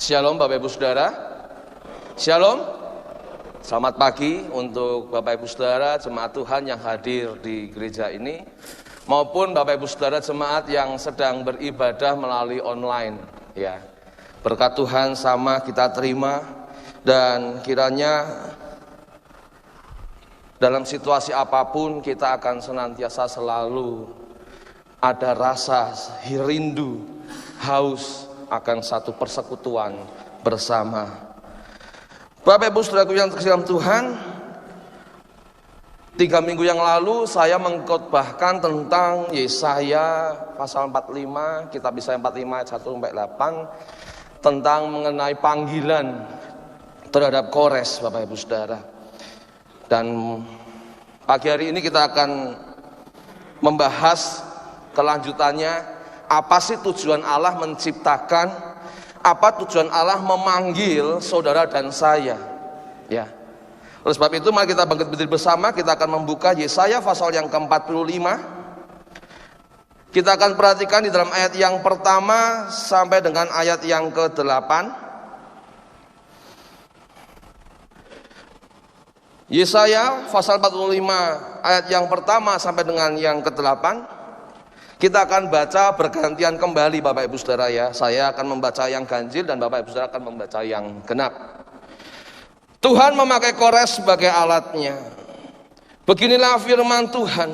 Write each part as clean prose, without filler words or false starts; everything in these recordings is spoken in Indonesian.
Shalom Bapak Ibu Saudara. Shalom. Selamat pagi untuk Bapak Ibu Saudara jemaat Tuhan yang hadir di gereja ini, maupun Bapak Ibu Saudara jemaat yang sedang beribadah melalui online. Ya, berkat Tuhan sama kita terima, dan kiranya dalam situasi apapun kita akan senantiasa selalu ada rasa rindu, haus akan satu persekutuan bersama. Bapak Ibu Saudaraku yang terkasih dalam Tuhan, 3 minggu yang lalu saya mengkhotbahkan tentang Yesaya pasal 45, kitab Yesaya 45 ayat 1 sampai 8, tentang mengenai panggilan terhadap Kores, Bapak Ibu Saudara. Dan pagi hari ini kita akan membahas kelanjutannya. Apa sih tujuan Allah menciptakan? Apa tujuan Allah memanggil saudara dan saya? Ya. Oleh sebab itu mari kita bangkit berdiri bersama. Kita akan membuka Yesaya pasal yang ke-45. Kita akan perhatikan di dalam ayat yang pertama sampai dengan ayat yang ke-8. Yesaya pasal 45 ayat yang pertama sampai dengan yang ke-8. Kita akan baca bergantian kembali Bapak Ibu Saudara ya. Saya akan membaca yang ganjil dan Bapak Ibu Saudara akan membaca yang genap. Tuhan memakai Kores sebagai alatnya. Beginilah firman Tuhan.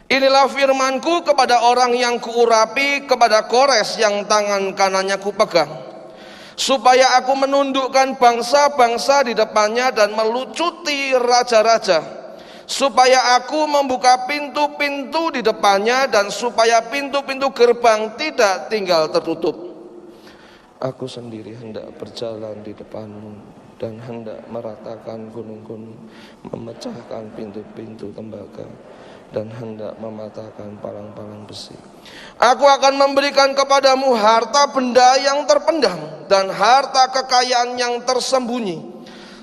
Inilah firmanku kepada orang yang kuurapi, kepada Kores yang tangan kanannya kupegang, supaya aku menundukkan bangsa-bangsa di depannya dan melucuti raja-raja, supaya aku membuka pintu-pintu di depannya, dan supaya pintu-pintu gerbang tidak tinggal tertutup. Aku sendiri hendak berjalan di depanmu dan hendak meratakan gunung-gunung, memecahkan pintu-pintu tembaga, dan hendak mematahkan palang-palang besi. Aku akan memberikan kepadamu harta benda yang terpendam dan harta kekayaan yang tersembunyi,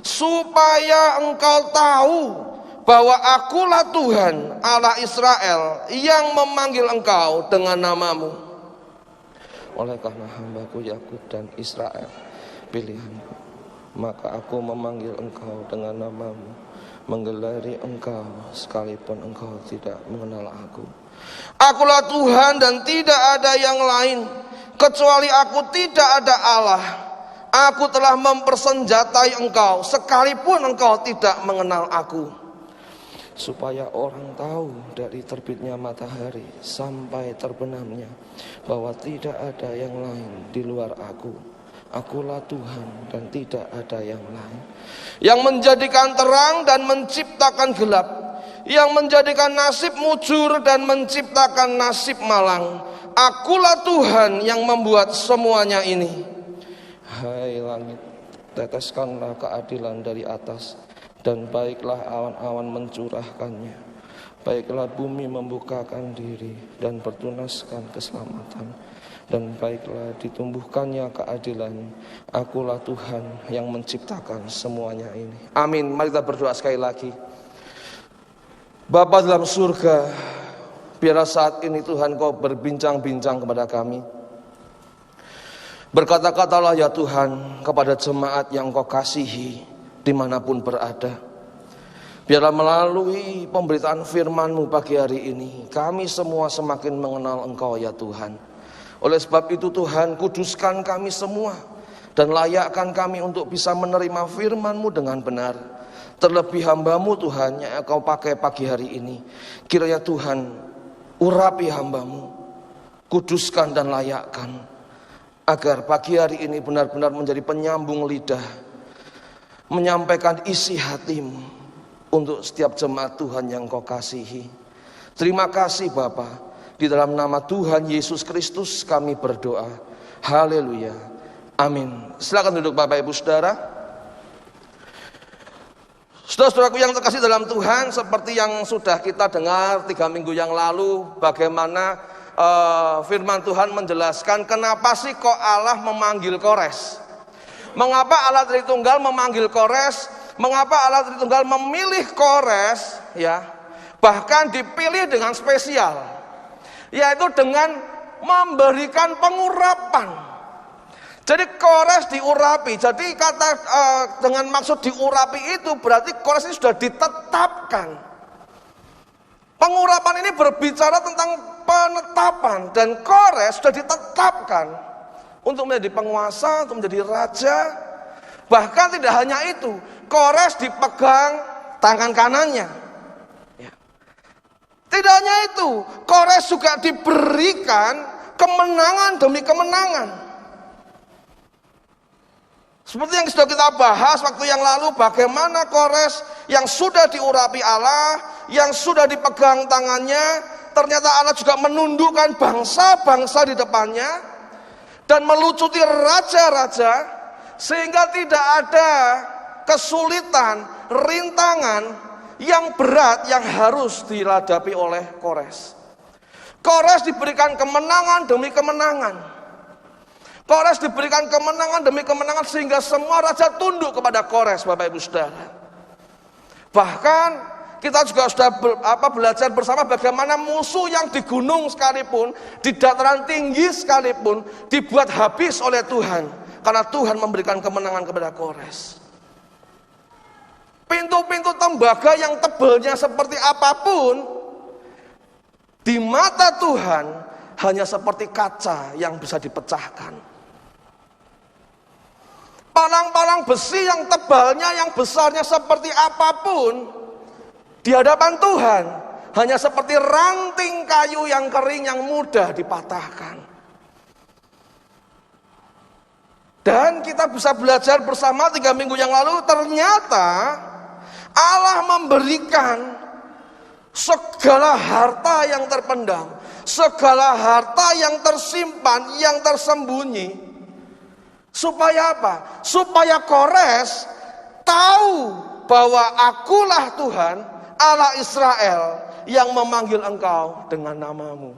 supaya engkau tahu bahwa akulah Tuhan Allah Israel yang memanggil engkau dengan namamu. Oleh karena hambaku Yakub dan Israel, pilihanku, maka aku memanggil engkau dengan namamu, menggelari engkau sekalipun engkau tidak mengenal aku. Akulah Tuhan dan tidak ada yang lain, kecuali aku tidak ada Allah. Aku telah mempersenjatai engkau sekalipun engkau tidak mengenal aku, supaya orang tahu dari terbitnya matahari sampai terbenamnya bahwa tidak ada yang lain di luar aku. Akulah Tuhan dan tidak ada yang lain, yang menjadikan terang dan menciptakan gelap, yang menjadikan nasib mujur dan menciptakan nasib malang. Akulah Tuhan yang membuat semuanya ini. Hai langit, teteskanlah keadilan dari atas, dan baiklah awan-awan mencurahkannya. Baiklah bumi membukakan diri dan bertunaskan keselamatan, dan baiklah ditumbuhkannya keadilan. Akulah Tuhan yang menciptakan semuanya ini. Amin. Mari kita berdoa sekali lagi. Bapa dalam surga, biarlah saat ini Tuhan Kau berbincang-bincang kepada kami. Berkata-katalah ya Tuhan kepada jemaat yang Kau kasihi dimanapun berada. Biarlah melalui pemberitaan firman-Mu pagi hari ini, kami semua semakin mengenal Engkau ya Tuhan. Oleh sebab itu Tuhan, kuduskan kami semua dan layakkan kami untuk bisa menerima firman-Mu dengan benar. Terlebih hamba-Mu Tuhan yang Kau pakai pagi hari ini, kiranya Tuhan urapi hamba-Mu, kuduskan dan layakkan, agar pagi hari ini benar-benar menjadi penyambung lidah, menyampaikan isi hati-Mu untuk setiap jemaat Tuhan yang Kau kasihi. Terima kasih Bapa. Di dalam nama Tuhan Yesus Kristus kami berdoa. Haleluya. Amin. Silakan duduk Bapak Ibu Saudara. Saudara-saudaraku yang terkasih dalam Tuhan, seperti yang sudah kita dengar 3 minggu yang lalu, bagaimana firman Tuhan menjelaskan kenapa sih kok Allah memanggil Kores. Mengapa Allah Tritunggal memanggil Kores? Mengapa Allah Tritunggal memilih Kores? Ya, bahkan dipilih dengan spesial, yaitu dengan memberikan pengurapan. Jadi Kores diurapi. Jadi kata dengan maksud diurapi itu berarti Kores ini sudah ditetapkan. Pengurapan ini berbicara tentang penetapan, dan Kores sudah ditetapkan untuk menjadi penguasa, untuk menjadi raja. Bahkan tidak hanya itu, Kores dipegang tangan kanannya. Ya. Tidak hanya itu, Kores juga diberikan kemenangan demi kemenangan. Seperti yang sudah kita bahas waktu yang lalu, bagaimana Kores yang sudah diurapi Allah, yang sudah dipegang tangannya, ternyata Allah juga menundukkan bangsa-bangsa di depannya dan melucuti raja-raja, sehingga tidak ada kesulitan, rintangan yang berat yang harus dihadapi oleh Kores. Kores diberikan kemenangan demi kemenangan. Kores diberikan kemenangan demi kemenangan sehingga semua raja tunduk kepada Kores, Bapak Ibu Saudara. Bahkan kita juga sudah belajar bersama bagaimana musuh yang di gunung sekalipun, di dataran tinggi sekalipun dibuat habis oleh Tuhan karena Tuhan memberikan kemenangan kepada Kores. Pintu-pintu tembaga yang tebalnya seperti apapun di mata Tuhan hanya seperti kaca yang bisa dipecahkan. Palang-palang besi yang tebalnya, yang besarnya seperti apapun di hadapan Tuhan hanya seperti ranting kayu yang kering yang mudah dipatahkan. Dan kita bisa belajar bersama 3 minggu yang lalu, ternyata Allah memberikan segala harta yang terpendam, segala harta yang tersimpan, yang tersembunyi. Supaya apa? Supaya Kores tahu bahwa akulah Tuhan Allah Israel yang memanggil engkau dengan namamu.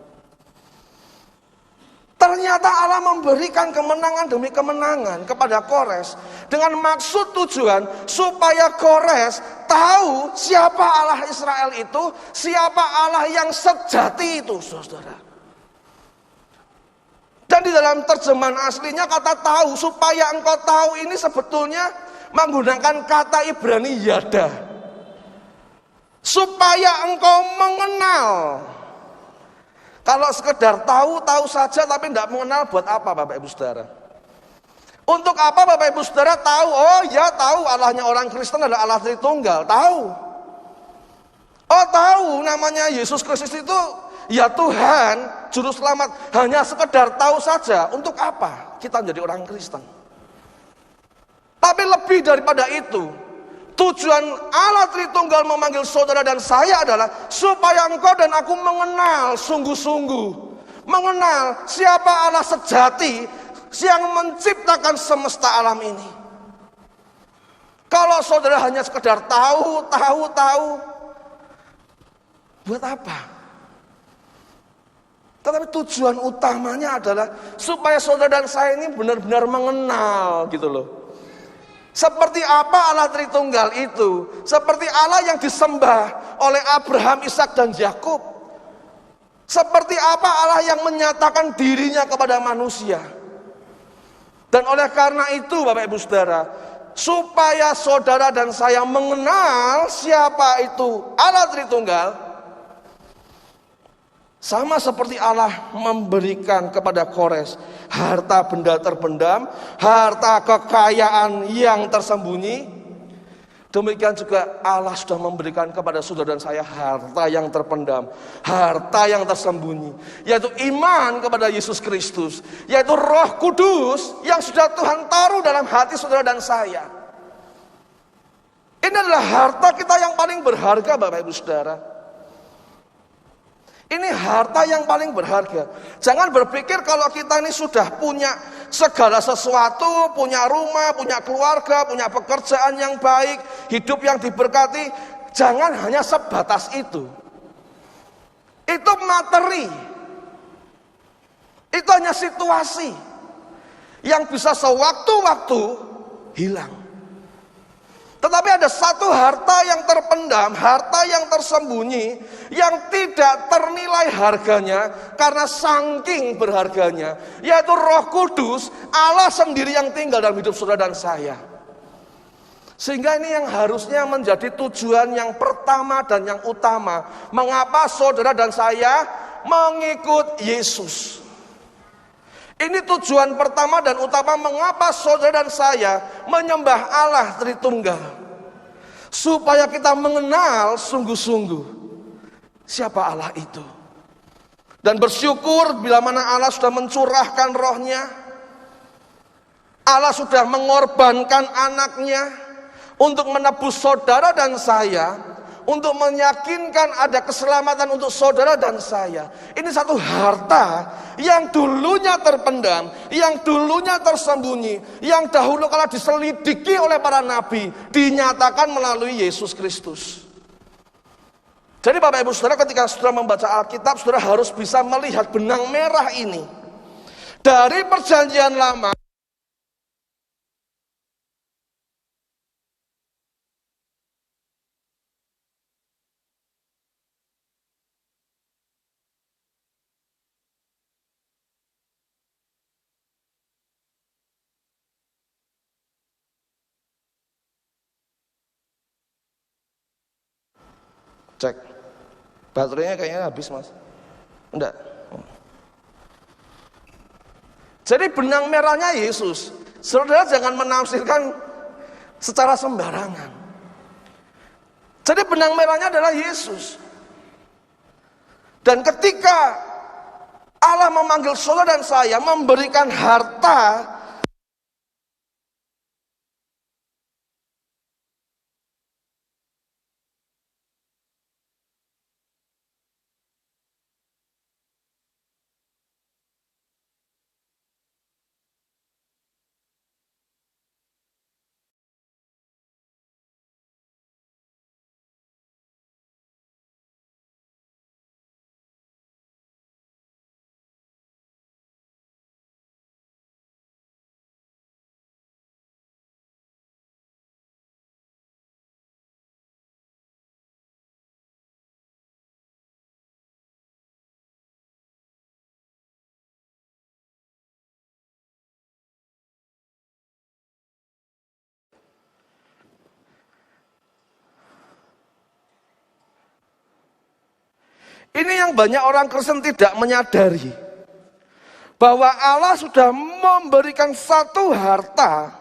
Ternyata Allah memberikan kemenangan demi kemenangan kepada Kores dengan maksud tujuan supaya Kores tahu siapa Allah Israel itu, siapa Allah yang sejati itu, saudara. Dan di dalam terjemahan aslinya kata tahu, supaya engkau tahu ini sebetulnya menggunakan kata Ibrani yada. Supaya engkau mengenal. Kalau sekedar tahu saja tapi tidak mengenal, buat apa Bapak Ibu Saudara? Untuk apa Bapak Ibu Saudara tahu? Oh ya tahu, Allahnya orang Kristen adalah Allah Tritunggal, tahu. Oh tahu, namanya Yesus Kristus itu ya Tuhan, Juru Selamat. Hanya sekedar tahu saja. Untuk apa kita menjadi orang Kristen? Tapi lebih daripada itu, tujuan Allah Tritunggal memanggil saudara dan saya adalah supaya engkau dan aku mengenal sungguh-sungguh, mengenal siapa Allah sejati yang menciptakan semesta alam ini. Kalau saudara hanya sekedar tahu, buat apa? Tetapi tujuan utamanya adalah supaya saudara dan saya ini benar-benar mengenal gitu loh. Seperti apa Allah Tritunggal itu? Seperti Allah yang disembah oleh Abraham, Ishak dan Yakub. Seperti apa Allah yang menyatakan dirinya kepada manusia. Dan oleh karena itu Bapak Ibu Saudara, supaya saudara dan saya mengenal siapa itu Allah Tritunggal, sama seperti Allah memberikan kepada Kores harta benda terpendam, harta kekayaan yang tersembunyi, demikian juga Allah sudah memberikan kepada saudara dan saya harta yang terpendam, harta yang tersembunyi, yaitu iman kepada Yesus Kristus, yaitu Roh Kudus yang sudah Tuhan taruh dalam hati saudara dan saya. Ini adalah harta kita yang paling berharga Bapak Ibu Saudara. Ini harta yang paling berharga. Jangan berpikir kalau kita ini sudah punya segala sesuatu, punya rumah, punya keluarga, punya pekerjaan yang baik, hidup yang diberkati. Jangan hanya sebatas itu. Itu materi. Itu hanya situasi yang bisa sewaktu-waktu hilang. Tetapi ada satu harta yang terpendam, harta yang tersembunyi, yang tidak ternilai harganya karena saking berharganya, yaitu Roh Kudus, Allah sendiri yang tinggal dalam hidup saudara dan saya. Sehingga ini yang harusnya menjadi tujuan yang pertama dan yang utama. Mengapa saudara dan saya mengikut Yesus? Ini tujuan pertama dan utama mengapa saudara dan saya menyembah Allah Tritunggal. Supaya kita mengenal sungguh-sungguh siapa Allah itu. Dan bersyukur bila mana Allah sudah mencurahkan rohnya. Allah sudah mengorbankan anaknya untuk menebus saudara dan saya. Untuk meyakinkan ada keselamatan untuk saudara dan saya. Ini satu harta yang dulunya terpendam, yang dulunya tersembunyi, yang dahulu kala diselidiki oleh para nabi, dinyatakan melalui Yesus Kristus. Jadi Bapak Ibu Saudara, ketika saudara membaca Alkitab, saudara harus bisa melihat benang merah ini. Dari perjanjian lama, cek, baterainya kayaknya habis mas. Enggak. Jadi benang merahnya Yesus. Saudara jangan menafsirkan secara sembarangan. Jadi benang merahnya adalah Yesus. Dan ketika Allah memanggil saudara dan saya memberikan harta, ini yang banyak orang Kristen tidak menyadari. Bahwa Allah sudah memberikan satu harta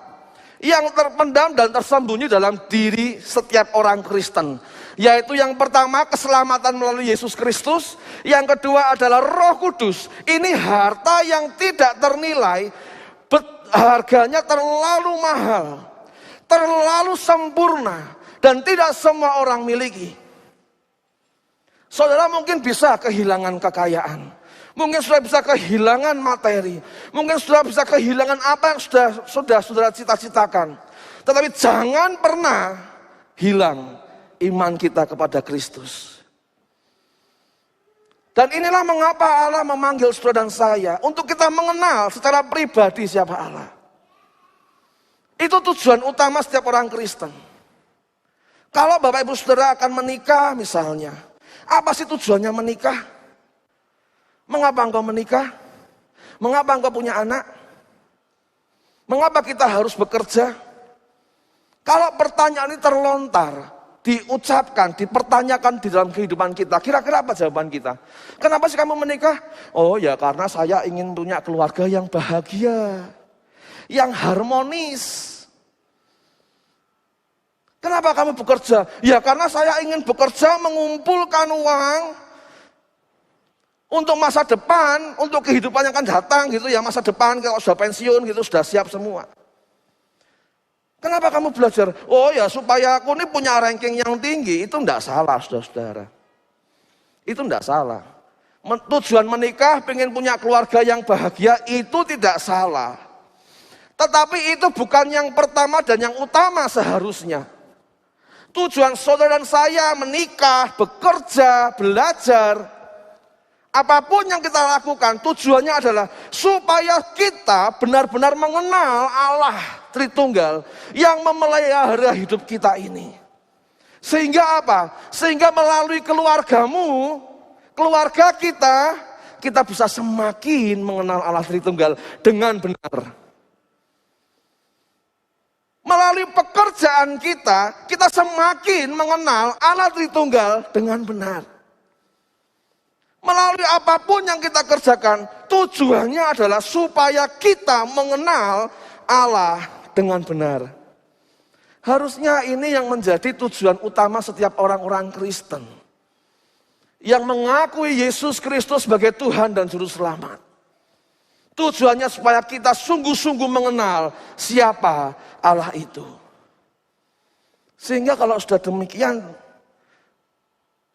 yang terpendam dan tersembunyi dalam diri setiap orang Kristen. Yaitu yang pertama keselamatan melalui Yesus Kristus. Yang kedua adalah Roh Kudus. Ini harta yang tidak ternilai. Harganya terlalu mahal. Terlalu sempurna. Dan tidak semua orang miliki. Saudara mungkin bisa kehilangan kekayaan. Mungkin sudah bisa kehilangan materi. Mungkin sudah bisa kehilangan apa yang sudah saudara cita-citakan. Tetapi jangan pernah hilang iman kita kepada Kristus. Dan inilah mengapa Allah memanggil saudara dan saya. Untuk kita mengenal secara pribadi siapa Allah. Itu tujuan utama setiap orang Kristen. Kalau Bapak Ibu Saudara akan menikah misalnya. Apa sih tujuannya menikah? Mengapa engkau menikah? Mengapa engkau punya anak? Mengapa kita harus bekerja? Kalau pertanyaan ini terlontar, diucapkan, dipertanyakan di dalam kehidupan kita, kira-kira apa jawaban kita? Kenapa sih kamu menikah? Oh ya karena saya ingin punya keluarga yang bahagia, yang harmonis. Kenapa kamu bekerja? Ya karena saya ingin bekerja mengumpulkan uang untuk masa depan, untuk kehidupan yang akan datang gitu ya, masa depan kalau sudah pensiun gitu, sudah siap semua. Kenapa kamu belajar? Oh ya supaya aku ini punya ranking yang tinggi, itu enggak salah saudara-saudara. Itu enggak salah. Tujuan menikah, pengen punya keluarga yang bahagia, itu tidak salah. Tetapi itu bukan yang pertama dan yang utama seharusnya. Tujuan saudara dan saya menikah, bekerja, belajar, apapun yang kita lakukan, tujuannya adalah supaya kita benar-benar mengenal Allah. Tritunggal yang memelihara hidup kita ini. Sehingga apa? Sehingga melalui keluargamu, keluarga kita bisa semakin mengenal Allah Tritunggal dengan benar. Melalui pekerjaan kita semakin mengenal Allah Tritunggal dengan benar. Melalui apapun yang kita kerjakan, tujuannya adalah supaya kita mengenal Allah dengan benar. Harusnya ini yang menjadi tujuan utama setiap orang-orang Kristen. Yang mengakui Yesus Kristus sebagai Tuhan dan Juru Selamat. Tujuannya supaya kita sungguh-sungguh mengenal siapa Allah itu. Sehingga kalau sudah demikian,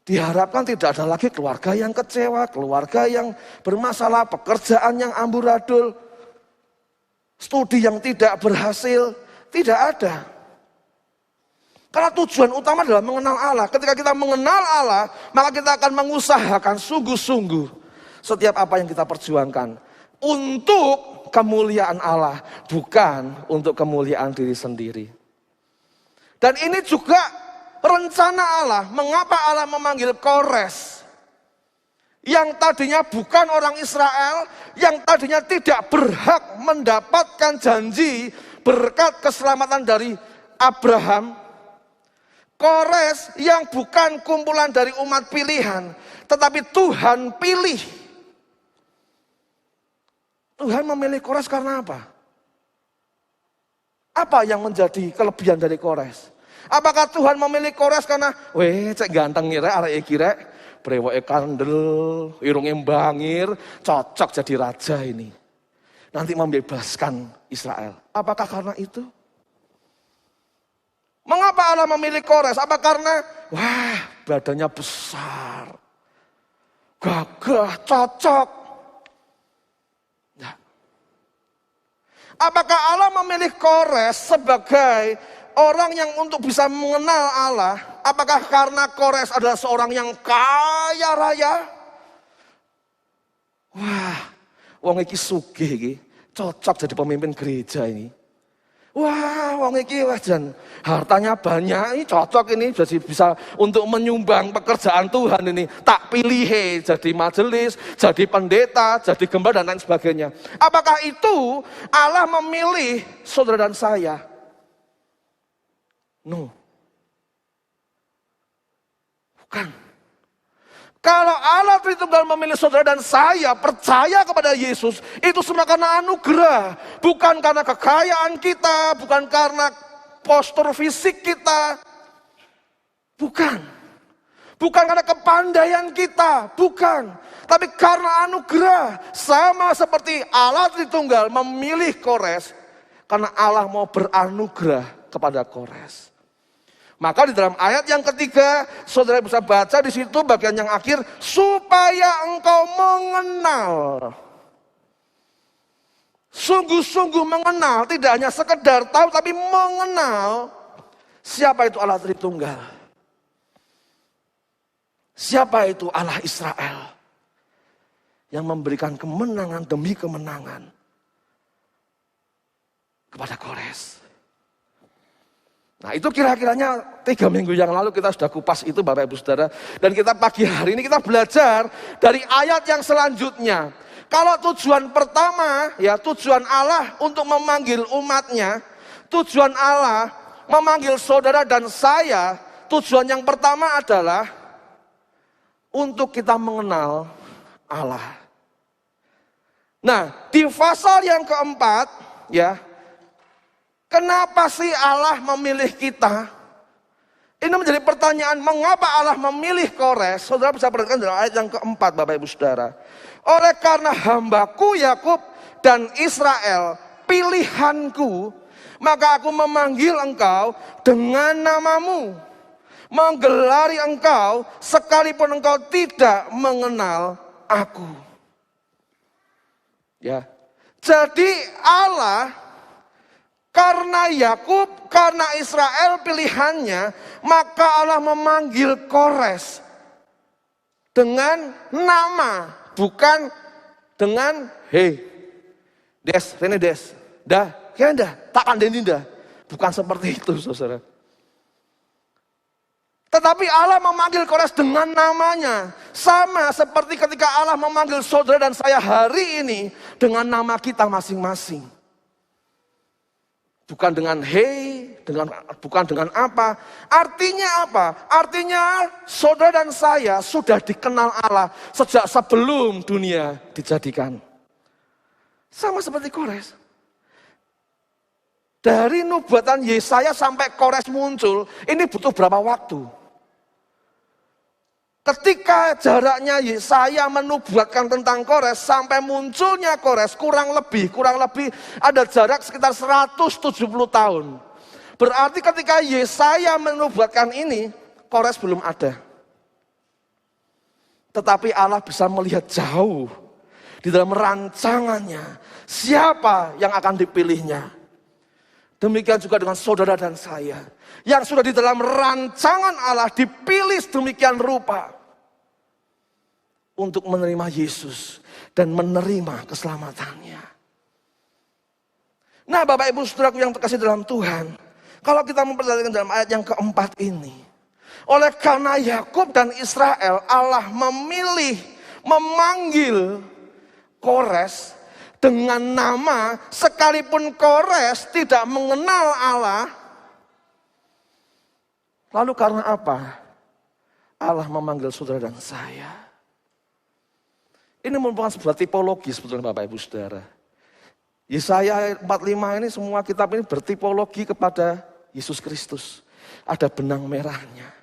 diharapkan tidak ada lagi keluarga yang kecewa, keluarga yang bermasalah, pekerjaan yang amburadul, studi yang tidak berhasil, tidak ada. Karena tujuan utama adalah mengenal Allah. Ketika kita mengenal Allah, maka kita akan mengusahakan sungguh-sungguh setiap apa yang kita perjuangkan untuk kemuliaan Allah, bukan untuk kemuliaan diri sendiri. Dan ini juga rencana Allah. Mengapa Allah memanggil Kores yang tadinya bukan orang Israel, yang tadinya tidak berhak mendapatkan janji berkat keselamatan dari Abraham. Kores yang bukan kumpulan dari umat pilihan, tetapi Tuhan pilih. Tuhan memilih Kores karena apa? Apa yang menjadi kelebihan dari Kores? Apakah Tuhan memilih Kores karena cek ganteng ngira arek iki rek, brewoke kandel, irunge bangir, cocok jadi raja ini. Nanti membebaskan Israel. Apakah karena itu? Mengapa Allah memilih Kores? Apa karena badannya besar, gagah, cocok? Nah. Apakah Allah memilih Kores sebagai orang yang untuk bisa mengenal Allah? Apakah karena Kores adalah seorang yang kaya raya? Wong iki sugih iki, cocok jadi pemimpin gereja ini. Wong iki jan hartanya banyak, ini cocok ini jadi bisa untuk menyumbang pekerjaan Tuhan ini. Tak pilih jadi majelis, jadi pendeta, jadi gembala dan lain sebagainya. Apakah itu Allah memilih saudara dan saya? No. Bukan. Kalau Allah Tritunggal memilih saudara dan saya percaya kepada Yesus, itu semua karena anugerah. Bukan karena kekayaan kita, bukan karena postur fisik kita. Bukan. Bukan karena kepandaian kita, bukan. Tapi karena anugerah. Sama seperti Allah Tritunggal memilih Kores, karena Allah mau beranugerah kepada Kores. Maka di dalam ayat yang ketiga, saudara bisa baca di situ bagian yang akhir, supaya engkau mengenal. Sungguh-sungguh mengenal, tidak hanya sekedar tahu, tapi mengenal siapa itu Allah Tritunggal. Siapa itu Allah Israel yang memberikan kemenangan demi kemenangan kepada Kores. Nah itu kira-kiranya 3 minggu yang lalu kita sudah kupas itu Bapak Ibu Saudara. Dan kita pagi hari ini kita belajar dari ayat yang selanjutnya. Kalau tujuan pertama, ya tujuan Allah untuk memanggil umatnya. Tujuan Allah memanggil saudara dan saya. Tujuan yang pertama adalah untuk kita mengenal Allah. Nah di pasal yang keempat, ya. Kenapa sih Allah memilih kita? Ini menjadi pertanyaan, mengapa Allah memilih Kores? Saudara bisa perhatikan dalam ayat yang keempat Bapak Ibu Saudara. Oleh karena hambaku Yakub dan Israel, pilihanku, maka aku memanggil engkau dengan namamu. Menggelari engkau sekalipun engkau tidak mengenal aku. Ya. Jadi Allah karena Yakub, karena Israel pilihannya, maka Allah memanggil Kores dengan nama, bukan dengan Des, Rene Des, Ya enggak, tak kandeni enggak. Bukan seperti itu, saudara. Tetapi Allah memanggil Kores dengan namanya. Sama seperti ketika Allah memanggil saudara dan saya hari ini dengan nama kita masing-masing. Bukan dengan bukan dengan apa. Artinya apa? Artinya saudara dan saya sudah dikenal Allah sejak sebelum dunia dijadikan. Sama seperti Kores. Dari nubuatan Yesaya sampai Kores muncul, ini butuh berapa waktu? Ketika jaraknya Yesaya menubuatkan tentang Kores sampai munculnya Kores kurang lebih ada jarak sekitar 170 tahun. Berarti ketika Yesaya menubuatkan ini, Kores belum ada. Tetapi Allah bisa melihat jauh di dalam rancangannya siapa yang akan dipilihnya. Demikian juga dengan saudara dan saya yang sudah di dalam rancangan Allah dipilih sedemikian rupa untuk menerima Yesus dan menerima keselamatannya. Nah, Bapak Ibu Saudaraku yang terkasih dalam Tuhan, kalau kita memperhatikan dalam ayat yang keempat ini, oleh karena Yakub dan Israel, Allah memanggil Kores dengan nama, sekalipun Kores tidak mengenal Allah. Lalu karena apa? Allah memanggil saudara dan saya. Ini merupakan sebuah tipologi sebetulnya Bapak Ibu Saudara. Yesaya 45 ini semua kitab ini bertipologi kepada Yesus Kristus. Ada benang merahnya.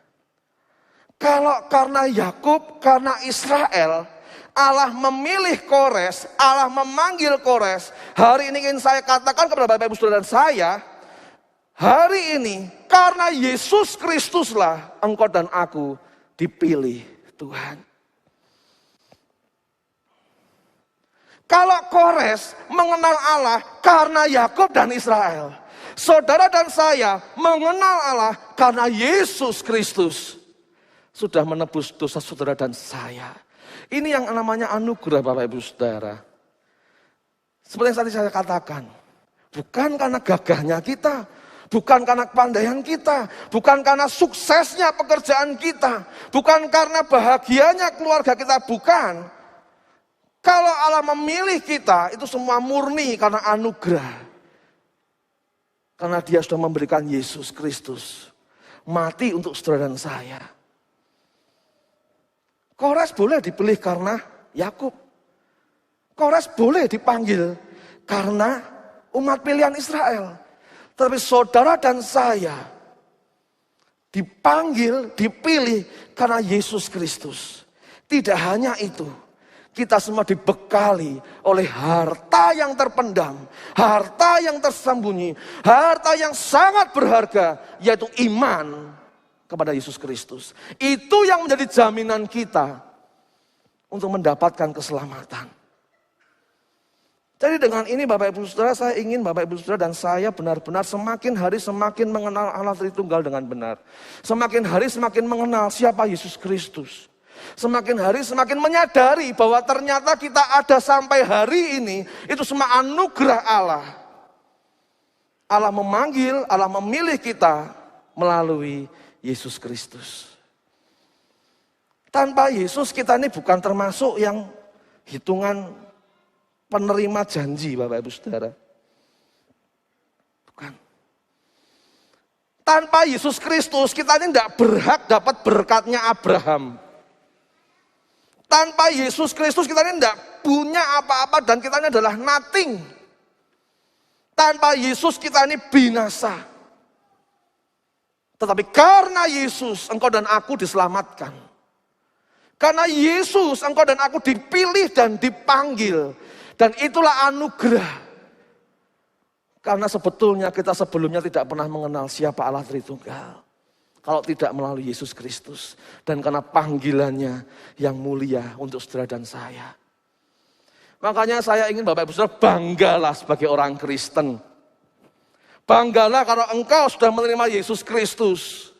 Kalau karena Yakub, karena Israel, Allah memilih Kores, Allah memanggil Kores. Hari ini ingin saya katakan kepada Bapak Ibu Saudara dan saya, hari ini karena Yesus Kristuslah engkau dan aku dipilih Tuhan. Kalau Kores mengenal Allah karena Yakub dan Israel, saudara dan saya mengenal Allah karena Yesus Kristus sudah menebus dosa saudara dan saya. Ini yang namanya anugerah Bapak Ibu Saudara. Seperti yang tadi saya katakan, bukan karena gagahnya kita, bukan karena kepandaian kita, bukan karena suksesnya pekerjaan kita, bukan karena bahagianya keluarga kita, bukan. Kalau Allah memilih kita, itu semua murni karena anugerah. Karena Dia sudah memberikan Yesus Kristus mati untuk saudara dan saya. Kores boleh dipilih karena Yakub. Kores boleh dipanggil karena umat pilihan Israel. Tapi saudara dan saya dipanggil, dipilih karena Yesus Kristus. Tidak hanya itu. Kita semua dibekali oleh harta yang terpendam, harta yang tersembunyi, harta yang sangat berharga, yaitu iman kepada Yesus Kristus. Itu yang menjadi jaminan kita untuk mendapatkan keselamatan. Jadi dengan ini Bapak Ibu Saudara, saya ingin Bapak Ibu Saudara dan saya benar-benar semakin hari semakin mengenal Allah Tritunggal dengan benar. Semakin hari semakin mengenal siapa Yesus Kristus. Semakin hari semakin menyadari bahwa ternyata kita ada sampai hari ini, itu semua anugerah Allah. Allah memanggil, Allah memilih kita melalui Yesus Kristus. Tanpa Yesus kita ini bukan termasuk yang hitungan penerima janji Bapak Ibu Saudara. Bukan. Tanpa Yesus Kristus kita ini tidak berhak dapat berkatnya Abraham. Tanpa Yesus Kristus kita ini tidak punya apa-apa dan kita ini adalah nothing. Tanpa Yesus kita ini binasa. Tetapi karena Yesus engkau dan aku diselamatkan. Karena Yesus engkau dan aku dipilih dan dipanggil. Dan itulah anugerah. Karena sebetulnya kita sebelumnya tidak pernah mengenal siapa Allah Tritunggal. Kalau tidak melalui Yesus Kristus. Dan karena panggilannya yang mulia untuk saudara dan saya. Makanya saya ingin Bapak Ibu Saudara banggalah sebagai orang Kristen. Banggalah kalau engkau sudah menerima Yesus Kristus.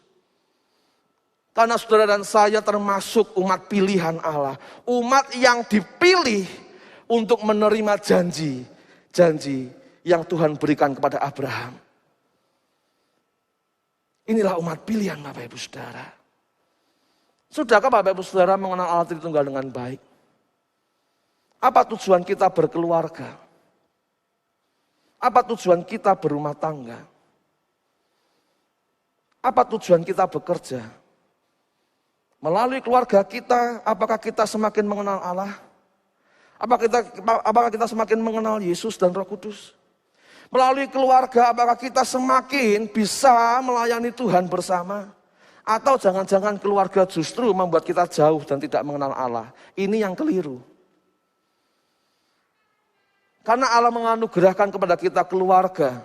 Karena saudara dan saya termasuk umat pilihan Allah. Umat yang dipilih untuk menerima janji yang Tuhan berikan kepada Abraham. Inilah umat pilihan Bapak Ibu Saudara. Sudahkah Bapak Ibu Saudara mengenal Allah Tritunggal dengan baik? Apa tujuan kita berkeluarga? Apa tujuan kita berumah tangga? Apa tujuan kita bekerja? Melalui keluarga kita, apakah kita semakin mengenal Allah? Apakah kita semakin mengenal Yesus dan Roh Kudus? Melalui keluarga, apakah kita semakin bisa melayani Tuhan bersama? Atau jangan-jangan keluarga justru membuat kita jauh dan tidak mengenal Allah? Ini yang keliru. Karena Allah menganugerahkan kepada kita keluarga,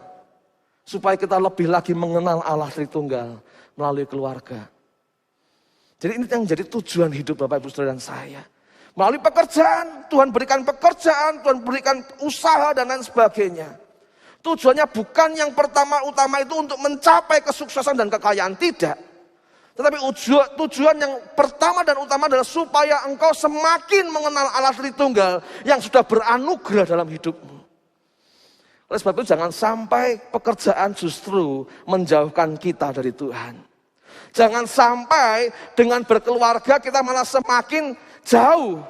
supaya kita lebih lagi mengenal Allah Tritunggal melalui keluarga. Jadi ini yang menjadi tujuan hidup Bapak Ibu Saudara dan saya. Melalui pekerjaan, Tuhan berikan pekerjaan, Tuhan berikan usaha dan lain sebagainya. Tujuannya bukan yang utama itu untuk mencapai kesuksesan dan kekayaan, tidak. Tetapi tujuan yang pertama dan utama adalah supaya engkau semakin mengenal Allah Tritunggal yang sudah beranugerah dalam hidupmu. Oleh sebab itu jangan sampai pekerjaan justru menjauhkan kita dari Tuhan. Jangan sampai dengan berkeluarga kita malah semakin jauh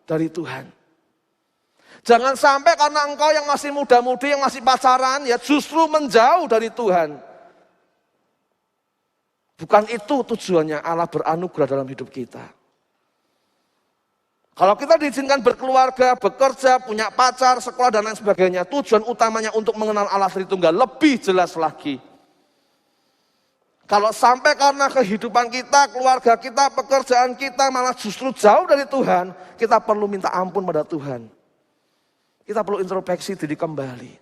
dari Tuhan. Jangan sampai karena engkau yang masih muda-mudi, yang masih pacaran, ya justru menjauh dari Tuhan. Bukan itu tujuannya Allah beranugerah dalam hidup kita. Kalau kita diizinkan berkeluarga, bekerja, punya pacar, sekolah dan lain sebagainya, tujuan utamanya untuk mengenal Allah Tritunggal lebih jelas lagi. Kalau sampai karena kehidupan kita, keluarga kita, pekerjaan kita malah justru jauh dari Tuhan, kita perlu minta ampun pada Tuhan. Kita perlu introspeksi diri kembali.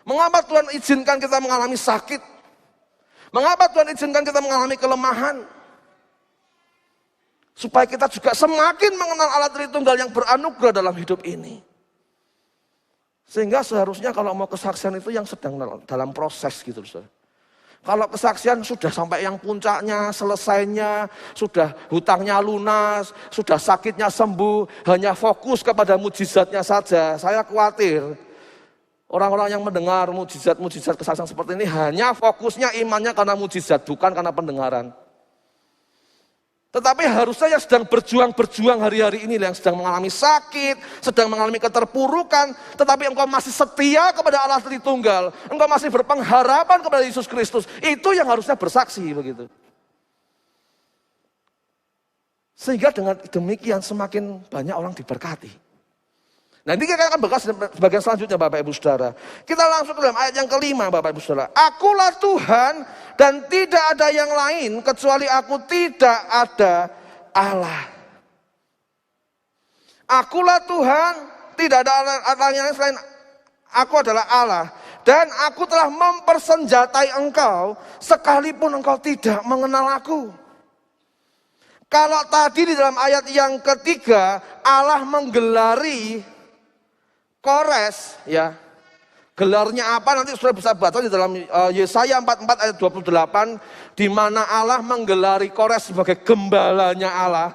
Mengapa Tuhan izinkan kita mengalami sakit? Mengapa Tuhan izinkan kita mengalami kelemahan? Supaya kita juga semakin mengenal Allah Tritunggal yang beranugerah dalam hidup ini. Sehingga seharusnya kalau mau kesaksian itu yang sedang dalam proses gitu. Kalau kesaksian sudah sampai yang puncaknya, selesainya, sudah hutangnya lunas, sudah sakitnya sembuh, hanya fokus kepada mujizatnya saja. Saya khawatir orang-orang yang mendengar mujizat-mujizat kesaksian seperti ini hanya fokusnya imannya karena mujizat, bukan karena pendengaran. Tetapi harusnya yang sedang berjuang hari-hari ini, yang sedang mengalami sakit, sedang mengalami keterpurukan, tetapi engkau masih setia kepada Allah Tritunggal, engkau masih berpengharapan kepada Yesus Kristus, itu yang harusnya bersaksi begitu. Sehingga dengan demikian semakin banyak orang diberkati. Nah ini kita akan bahas bagian selanjutnya Bapak Ibu Saudara. Kita langsung ke dalam ayat yang kelima Bapak Ibu Saudara. Akulah Tuhan dan tidak ada yang lain kecuali aku, tidak ada Allah. Akulah Tuhan, tidak ada Allah yang lain selain aku adalah Allah. Dan aku telah mempersenjatai engkau sekalipun engkau tidak mengenal aku. Kalau tadi di dalam ayat yang ketiga Allah menggelari Kores, ya, gelarnya apa nanti sudah bisa baca di dalam Yesaya 44 ayat 28, di mana Allah menggelari Kores sebagai gembalanya Allah.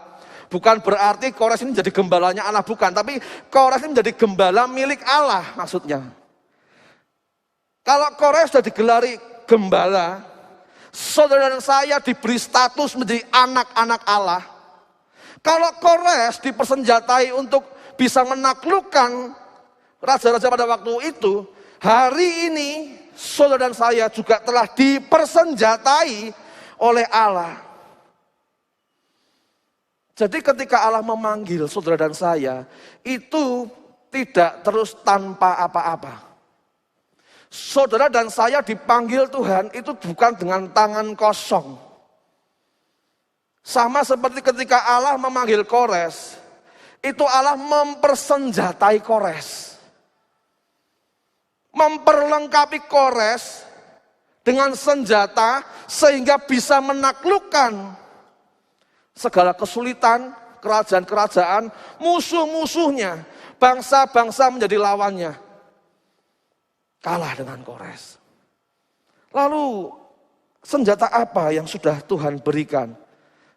Bukan berarti Kores ini jadi gembalanya Allah, bukan, tapi Kores ini menjadi gembala milik Allah maksudnya. Kalau Kores sudah digelari gembala, saudara dan saya diberi status menjadi anak-anak Allah. Kalau Kores dipersenjatai untuk bisa menaklukkan raja-raja pada waktu itu, hari ini saudara dan saya juga telah dipersenjatai oleh Allah. Jadi ketika Allah memanggil saudara dan saya, itu tidak terus tanpa apa-apa. Saudara dan saya dipanggil Tuhan itu bukan dengan tangan kosong. Sama seperti ketika Allah memanggil Kores, itu Allah mempersenjatai Kores. Memperlengkapi Kores dengan senjata sehingga bisa menaklukkan segala kesulitan, kerajaan-kerajaan, musuh-musuhnya, bangsa-bangsa menjadi lawannya. Kalah dengan Kores. Lalu senjata apa yang sudah Tuhan berikan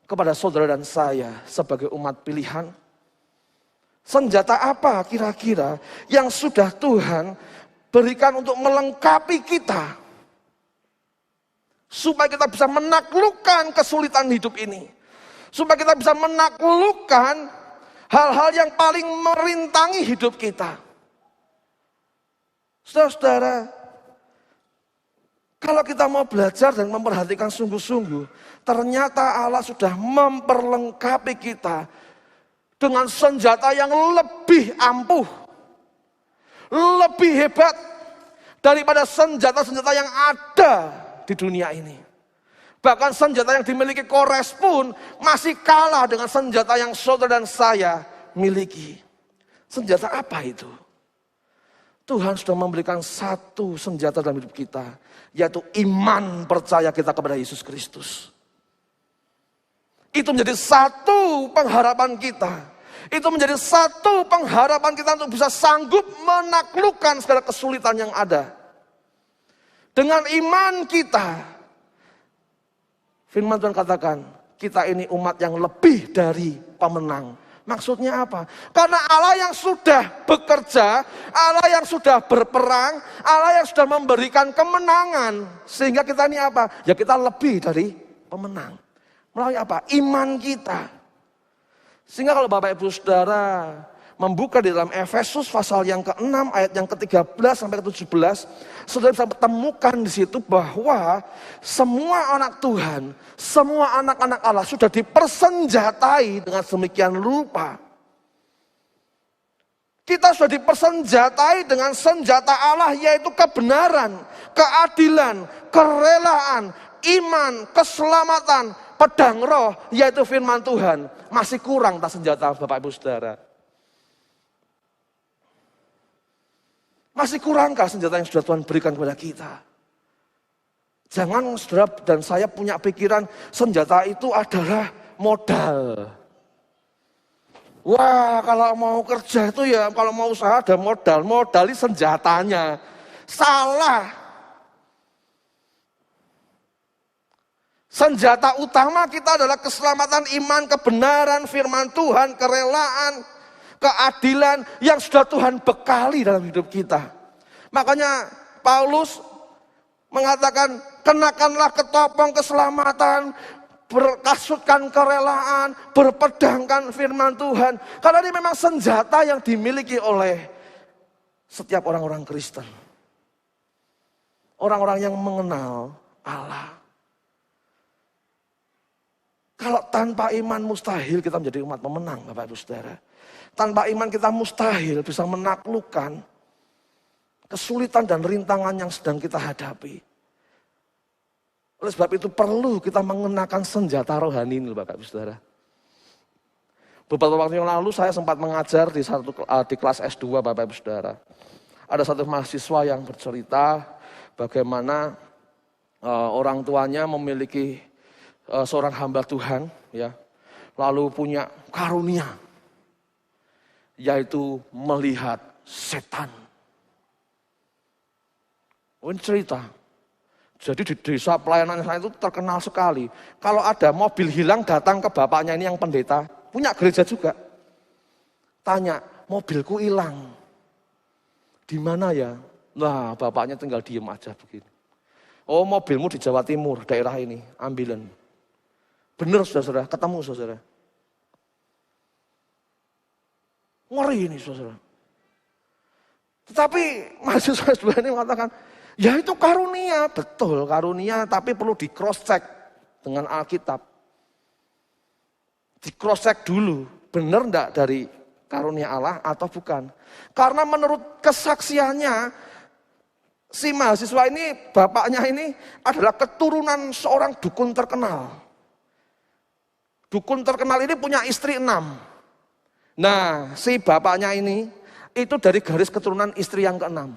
kepada saudara dan saya sebagai umat pilihan? Senjata apa kira-kira yang sudah Tuhan berikan untuk melengkapi kita. Supaya kita bisa menaklukkan kesulitan hidup ini. Supaya kita bisa menaklukkan hal-hal yang paling merintangi hidup kita. Saudara-saudara, kalau kita mau belajar dan memperhatikan sungguh-sungguh, ternyata Allah sudah memperlengkapi kita dengan senjata yang lebih ampuh, lebih hebat daripada senjata-senjata yang ada di dunia ini. Bahkan senjata yang dimiliki Kores pun masih kalah dengan senjata yang saudara dan saya miliki. Senjata apa itu? Tuhan sudah memberikan satu senjata dalam hidup kita, yaitu iman percaya kita kepada Yesus Kristus. Itu menjadi satu pengharapan kita. Itu menjadi satu pengharapan kita untuk bisa sanggup menaklukkan segala kesulitan yang ada. Dengan iman kita, firman Tuhan katakan, kita ini umat yang lebih dari pemenang. Maksudnya apa? Karena Allah yang sudah bekerja, Allah yang sudah berperang, Allah yang sudah memberikan kemenangan. Sehingga kita ini apa? Ya kita lebih dari pemenang. Melalui apa? Iman kita. Sehingga kalau Bapak Ibu Saudara membuka di dalam Efesus pasal yang ke-6 ayat yang ke-13 sampai ke-17, saudara bisa temukan di situ bahwa semua anak Tuhan, semua anak-anak Allah sudah dipersenjatai dengan sedemikian rupa. Kita sudah dipersenjatai dengan senjata Allah, yaitu kebenaran, keadilan, kerelaan, iman, keselamatan, pedang roh, yaitu firman Tuhan. Masih kurang tak senjata Bapak Ibu Saudara? Masih kurangkah senjata yang sudah Tuhan berikan kepada kita? Jangan saudara dan saya punya pikiran senjata itu adalah modal. Wah, kalau mau kerja itu ya, kalau mau usaha ada modal. Modal itu senjatanya. Salah. Senjata utama kita adalah keselamatan, iman, kebenaran, firman Tuhan, kerelaan, keadilan yang sudah Tuhan bekali dalam hidup kita. Makanya Paulus mengatakan, kenakanlah ketopong keselamatan, berkasutkan kerelaan, berpedangkan firman Tuhan. Karena ini memang senjata yang dimiliki oleh setiap orang-orang Kristen. Orang-orang yang mengenal Allah. Kalau tanpa iman mustahil kita menjadi umat pemenang, Bapak Ibu Saudara. Tanpa iman kita mustahil bisa menaklukkan kesulitan dan rintangan yang sedang kita hadapi. Oleh sebab itu perlu kita mengenakan senjata rohani ini, Bapak Ibu Saudara. Beberapa waktu yang lalu saya sempat mengajar di kelas S2, Bapak Ibu Saudara. Ada satu mahasiswa yang bercerita bagaimana orang tuanya memiliki seorang hamba Tuhan, ya, lalu punya karunia, yaitu melihat setan. Ini cerita. Jadi di desa pelayanan saya itu terkenal sekali. Kalau ada mobil hilang datang ke bapaknya ini yang pendeta, punya gereja juga. Tanya, mobilku hilang. Di mana ya? Nah, bapaknya tinggal diem aja begini. Oh, mobilmu di Jawa Timur, daerah ini, ambilan. Benar saudara, ketemu saudara. Ngeri ini saudara. Tetapi mahasiswa S2 ini mengatakan, ya itu karunia, betul karunia, tapi perlu di cross check dengan Alkitab. Di cross check dulu, benar enggak dari karunia Allah atau bukan. Karena menurut kesaksiannya, si mahasiswa ini, bapaknya ini adalah keturunan seorang dukun terkenal. Dukun terkenal ini punya istri 6. Nah, si bapaknya ini itu dari garis keturunan istri yang ke-6.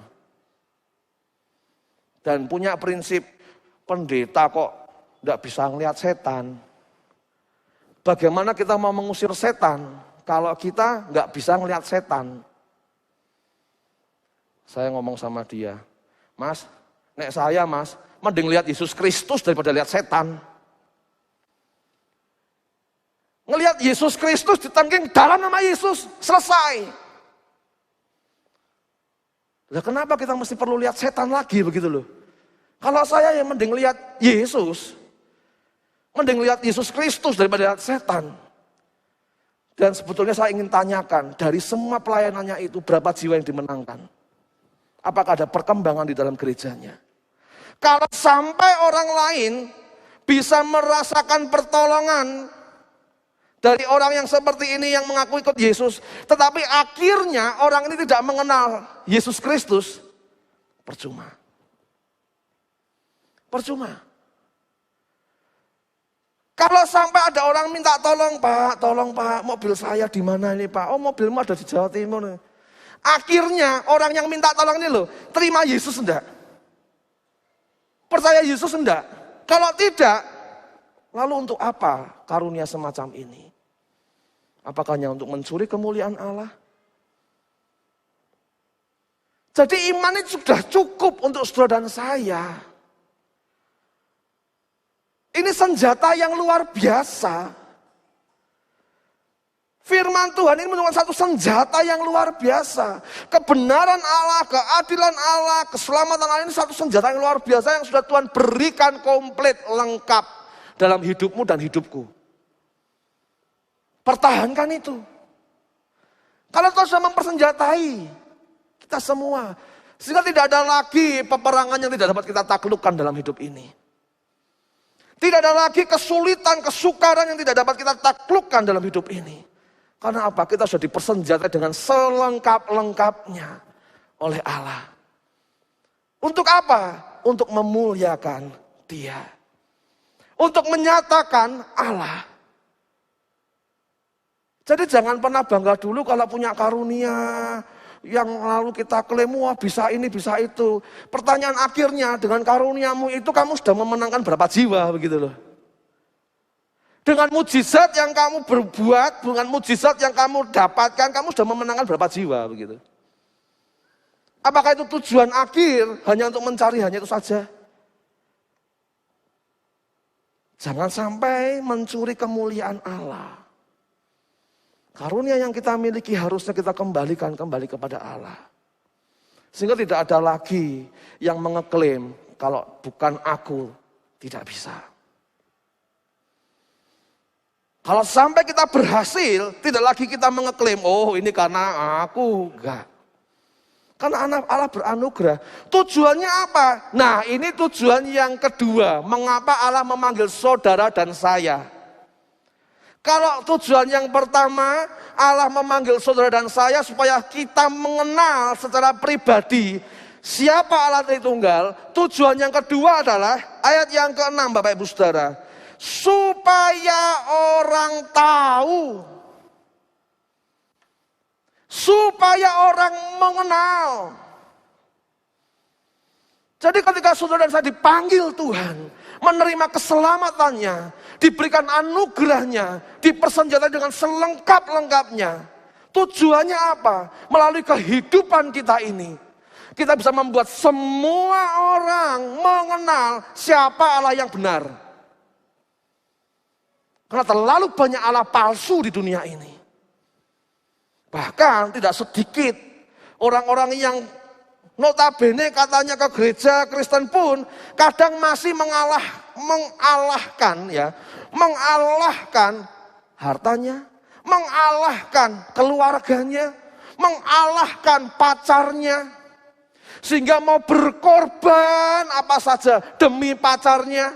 Dan punya prinsip, pendeta kok tidak bisa ngelihat setan. Bagaimana kita mau mengusir setan kalau kita nggak bisa ngelihat setan? Saya ngomong sama dia, Mas, nek saya mas, mending lihat Yesus Kristus daripada lihat setan. Ngelihat Yesus Kristus ditangking dalam nama Yesus, selesai. Lah kenapa kita mesti perlu lihat setan lagi begitu loh? Kalau saya yang mending lihat Yesus, mending lihat Yesus Kristus daripada lihat setan. Dan sebetulnya saya ingin tanyakan, dari semua pelayanannya itu berapa jiwa yang dimenangkan? Apakah ada perkembangan di dalam gerejanya? Kalau sampai orang lain bisa merasakan pertolongan dari orang yang seperti ini yang mengaku ikut Yesus, tetapi akhirnya orang ini tidak mengenal Yesus Kristus, percuma. Percuma. Kalau sampai ada orang minta tolong Pak, mobil saya di mana ini Pak? Oh, mobilmu ada di Jawa Timur. Akhirnya orang yang minta tolong ini loh, terima Yesus enggak? Percaya Yesus enggak? Kalau tidak, lalu untuk apa karunia semacam ini? Apakah hanya untuk mencuri kemuliaan Allah? Jadi iman itu sudah cukup untuk saudara dan saya. Ini senjata yang luar biasa. Firman Tuhan ini merupakan satu senjata yang luar biasa. Kebenaran Allah, keadilan Allah, keselamatan Allah ini satu senjata yang luar biasa yang sudah Tuhan berikan komplit, lengkap dalam hidupmu dan hidupku. Pertahankan itu. Kalau Tuhan sudah mempersenjatai kita semua, sehingga tidak ada lagi peperangan yang tidak dapat kita taklukkan dalam hidup ini. Tidak ada lagi kesulitan, kesukaran yang tidak dapat kita taklukkan dalam hidup ini. Karena apa? Kita sudah dipersenjatai dengan selengkap-lengkapnya oleh Allah. Untuk apa? Untuk memuliakan Dia. Untuk menyatakan Allah. Jadi jangan pernah bangga dulu kalau punya karunia yang lalu kita klaim, wah bisa ini, bisa itu. Pertanyaan akhirnya, dengan karuniamu itu kamu sudah memenangkan berapa jiwa begitu loh. Dengan mujizat yang kamu berbuat, dengan mujizat yang kamu dapatkan, kamu sudah memenangkan berapa jiwa begitu. Apakah itu tujuan akhir, hanya untuk mencari hanya itu saja? Jangan sampai mencuri kemuliaan Allah. Karunia yang kita miliki harusnya kita kembalikan kembali kepada Allah. Sehingga tidak ada lagi yang mengeklaim kalau bukan aku tidak bisa. Kalau sampai kita berhasil, tidak lagi kita mengeklaim, oh ini karena aku, enggak. Karena Allah beranugerah. Tujuannya apa? Nah ini tujuan yang kedua. Mengapa Allah memanggil saudara dan saya? Kalau tujuan yang pertama, Allah memanggil saudara dan saya supaya kita mengenal secara pribadi siapa Allah Tritunggal. Tujuan yang kedua adalah ayat yang ke-6 Bapak Ibu Saudara. Supaya orang tahu. Supaya orang mengenal. Jadi ketika saudara dan saya dipanggil Tuhan, menerima keselamatannya, diberikan anugerahnya, dipersenjatai dengan selengkap-lengkapnya. Tujuannya apa? Melalui kehidupan kita ini, kita bisa membuat semua orang mengenal siapa Allah yang benar. Karena terlalu banyak Allah palsu di dunia ini. Bahkan tidak sedikit orang-orang yang notabene katanya ke gereja Kristen pun kadang masih mengalahkan hartanya, mengalahkan keluarganya, mengalahkan pacarnya, sehingga mau berkorban apa saja demi pacarnya,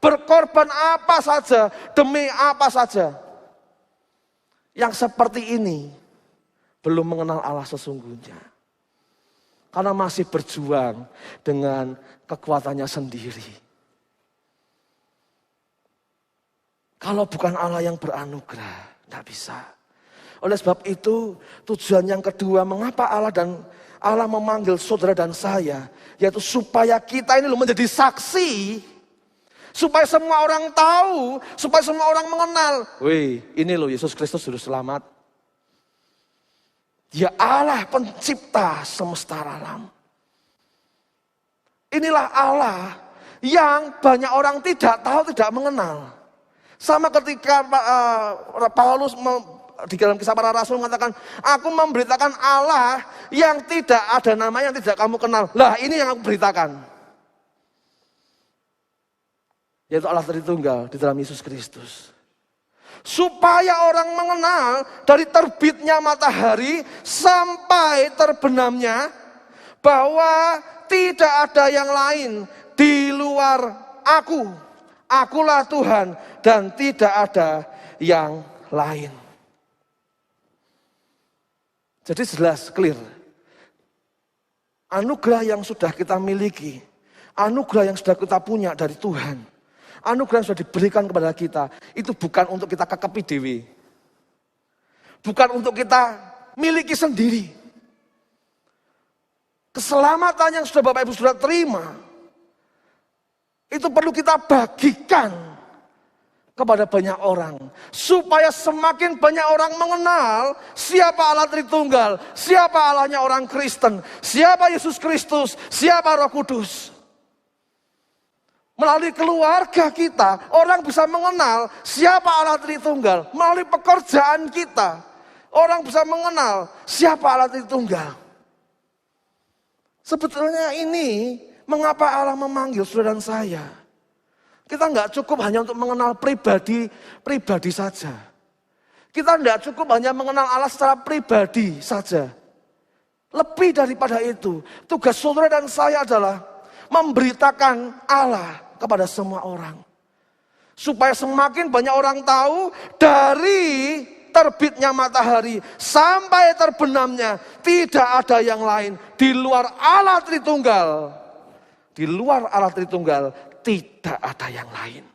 berkorban apa saja demi apa saja. Yang seperti ini belum mengenal Allah sesungguhnya. Karena masih berjuang dengan kekuatannya sendiri. Kalau bukan Allah yang beranugerah, tidak bisa. Oleh sebab itu, tujuan yang kedua, mengapa Allah memanggil saudara dan saya, yaitu supaya kita ini menjadi saksi, supaya semua orang tahu, supaya semua orang mengenal. Wih, ini loh Yesus Kristus sudah selamat. Dia Allah pencipta semesta alam. Inilah Allah yang banyak orang tidak tahu, tidak mengenal. Sama ketika Paulus di dalam Kisah Para Rasul mengatakan, aku memberitakan Allah yang tidak ada namanya, yang tidak kamu kenal. Lah ini yang aku beritakan. Yaitu Allah Tritunggal di dalam Yesus Kristus. Supaya orang mengenal dari terbitnya matahari sampai terbenamnya, bahwa tidak ada yang lain di luar aku. Akulah Tuhan dan tidak ada yang lain. Jadi jelas, clear. Anugerah yang sudah kita miliki, anugerah yang sudah kita punya dari Tuhan, anugerah yang sudah diberikan kepada kita, itu bukan untuk kita kekepi dewi. Bukan untuk kita miliki sendiri. Keselamatan yang sudah Bapak Ibu sudah terima, itu perlu kita bagikan kepada banyak orang. Supaya semakin banyak orang mengenal siapa Allah Tritunggal, siapa Allahnya orang Kristen, siapa Yesus Kristus, siapa Roh Kudus. Melalui keluarga kita, orang bisa mengenal siapa Allah Tritunggal. Melalui pekerjaan kita, orang bisa mengenal siapa Allah Tritunggal. Sebetulnya ini mengapa Allah memanggil saudara dan saya. Kita nggak cukup hanya untuk mengenal pribadi saja. Kita nggak cukup hanya mengenal Allah secara pribadi saja. Lebih daripada itu, tugas saudara dan saya adalah memberitakan Allah kepada semua orang. Supaya semakin banyak orang tahu, dari terbitnya matahari sampai terbenamnya tidak ada yang lain di luar Allah Tritunggal. Di luar Allah Tritunggal tidak ada yang lain.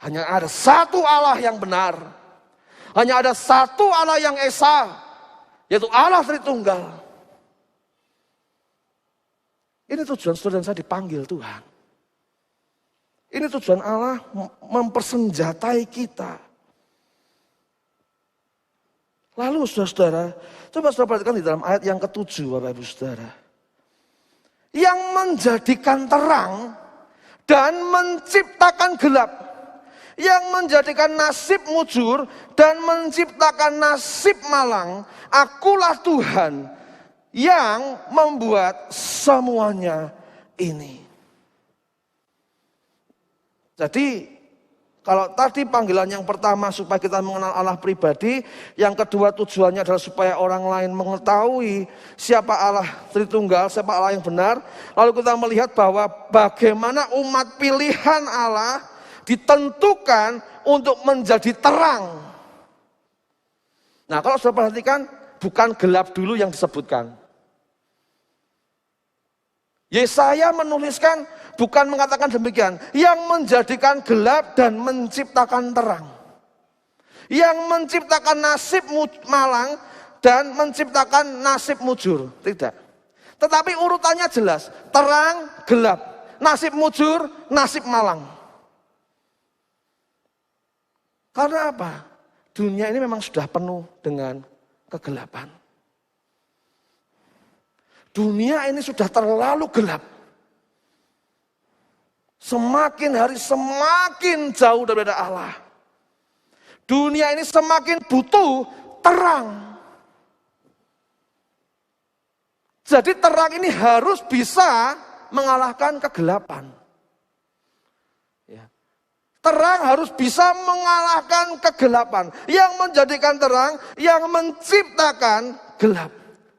Hanya ada satu Allah yang benar. Hanya ada satu Allah yang esa, yaitu Allah Tritunggal. Ini tujuan saudara dan saya dipanggil Tuhan. Ini tujuan Allah mempersenjatai kita. Lalu saudara-saudara, coba saudara perhatikan di dalam ayat yang ke-7 Bapak Ibu Saudara. Yang menjadikan terang dan menciptakan gelap. Yang menjadikan nasib mujur dan menciptakan nasib malang. Akulah Tuhan yang membuat semuanya ini. Jadi kalau tadi panggilan yang pertama supaya kita mengenal Allah pribadi, yang kedua tujuannya adalah supaya orang lain mengetahui siapa Allah Tritunggal, siapa Allah yang benar. Lalu kita melihat bahwa bagaimana umat pilihan Allah ditentukan untuk menjadi terang. Nah, kalau sudah perhatikan, bukan gelap dulu yang disebutkan. Yesaya menuliskan, bukan mengatakan demikian, yang menjadikan gelap dan menciptakan terang. Yang menciptakan nasib malang dan menciptakan nasib mujur. Tidak. Tetapi urutannya jelas, terang, gelap, nasib mujur, nasib malang. Karena apa? Dunia ini memang sudah penuh dengan kegelapan. Dunia ini sudah terlalu gelap. Semakin hari semakin jauh daripada Allah. Dunia ini semakin butuh terang. Jadi terang ini harus bisa mengalahkan kegelapan. Terang harus bisa mengalahkan kegelapan. Yang menjadikan terang, yang menciptakan gelap.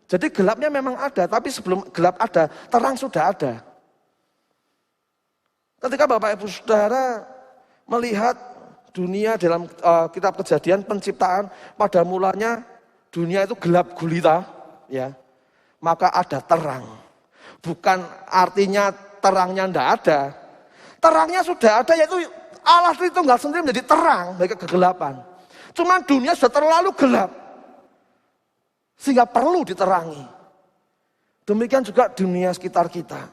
Jadi gelapnya memang ada, tapi sebelum gelap ada, terang sudah ada. Ketika Bapak Ibu Saudara melihat dunia dalam kitab Kejadian penciptaan, pada mulanya dunia itu gelap gulita, ya. Maka ada terang. Bukan artinya terangnya tidak ada. Terangnya sudah ada, yaitu Allah Tritunggal sendiri menjadi terang bagi kegelapan. Cuma dunia sudah terlalu gelap, sehingga perlu diterangi. Demikian juga dunia sekitar kita.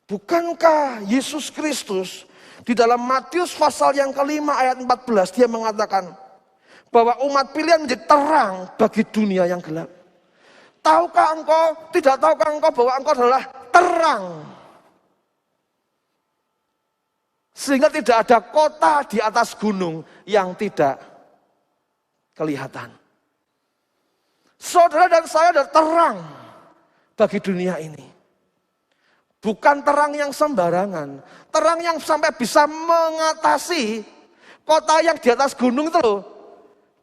Bukankah Yesus Kristus di dalam Matius pasal yang kelima ayat 14 dia mengatakan bahwa umat pilihan menjadi terang bagi dunia yang gelap. Tahukah engkau, tidak tahukah engkau bahwa engkau adalah terang? Sehingga tidak ada kota di atas gunung yang tidak kelihatan. Saudara dan saya adalah terang bagi dunia ini. Bukan terang yang sembarangan. Terang yang sampai bisa mengatasi kota yang di atas gunung itu loh.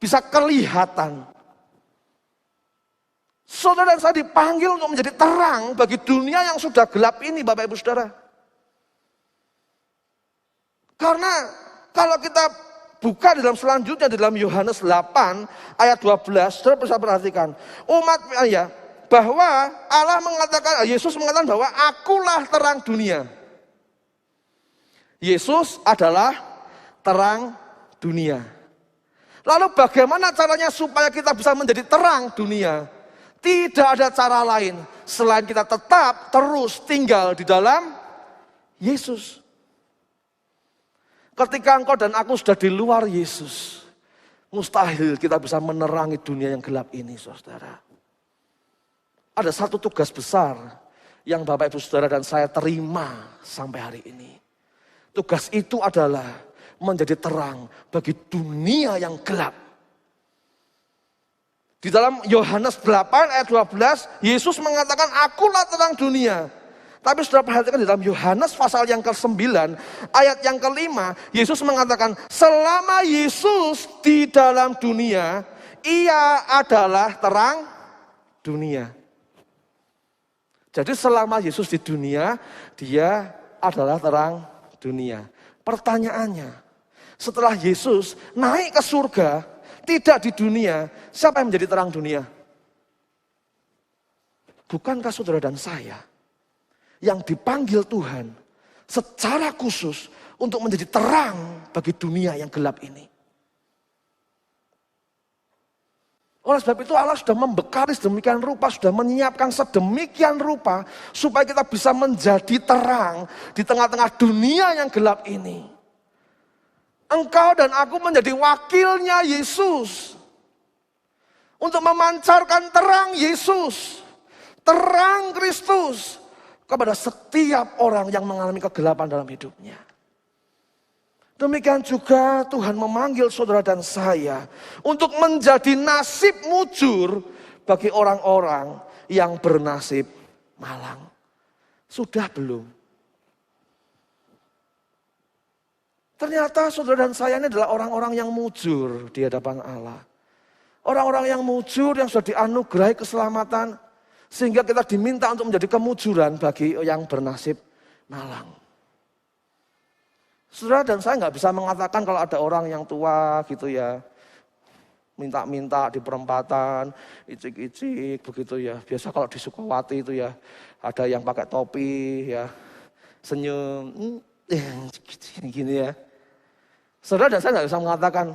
Bisa kelihatan. Saudara dan saya dipanggil untuk menjadi terang bagi dunia yang sudah gelap ini, Bapak Ibu Saudara. Karena kalau kita buka di dalam selanjutnya di dalam Yohanes 8 ayat 12, saudara bisa perhatikan. Bahwa Allah mengatakan, Yesus mengatakan bahwa akulah terang dunia. Yesus adalah terang dunia. Lalu bagaimana caranya supaya kita bisa menjadi terang dunia? Tidak ada cara lain selain kita tetap terus tinggal di dalam Yesus. Ketika engkau dan aku sudah di luar Yesus, mustahil kita bisa menerangi dunia yang gelap ini, saudara. Ada satu tugas besar yang Bapak Ibu Saudara dan saya terima sampai hari ini. Tugas itu adalah menjadi terang bagi dunia yang gelap. Di dalam Yohanes 8 ayat 12, Yesus mengatakan, akulah terang dunia. Tapi sudah perhatikan di dalam Yohanes pasal yang ke-9, ayat yang ke-5, Yesus mengatakan, selama Yesus di dalam dunia, ia adalah terang dunia. Jadi selama Yesus di dunia, dia adalah terang dunia. Pertanyaannya, setelah Yesus naik ke surga, tidak di dunia, siapa yang menjadi terang dunia? Bukankah saudara dan saya yang dipanggil Tuhan secara khusus untuk menjadi terang bagi dunia yang gelap ini? Oleh sebab itu Allah sudah membekali sedemikian rupa, sudah menyiapkan sedemikian rupa supaya kita bisa menjadi terang di tengah-tengah dunia yang gelap ini. Engkau dan aku menjadi wakilnya Yesus untuk memancarkan terang Yesus, terang Kristus kepada setiap orang yang mengalami kegelapan dalam hidupnya. Demikian juga Tuhan memanggil saudara dan saya untuk menjadi nasib mujur bagi orang-orang yang bernasib malang. Sudah belum? Ternyata saudara dan saya ini adalah orang-orang yang mujur di hadapan Allah. Orang-orang yang mujur yang sudah dianugerahi keselamatan. Sehingga kita diminta untuk menjadi kemujuran bagi yang bernasib malang. Saudara dan saya nggak bisa mengatakan kalau ada orang yang tua gitu ya. Minta-minta di perempatan, icik-icik begitu ya. Biasa kalau di Sukawati itu ya. Ada yang pakai topi ya. Senyum, gini ya. Saudara dan saya nggak bisa mengatakan,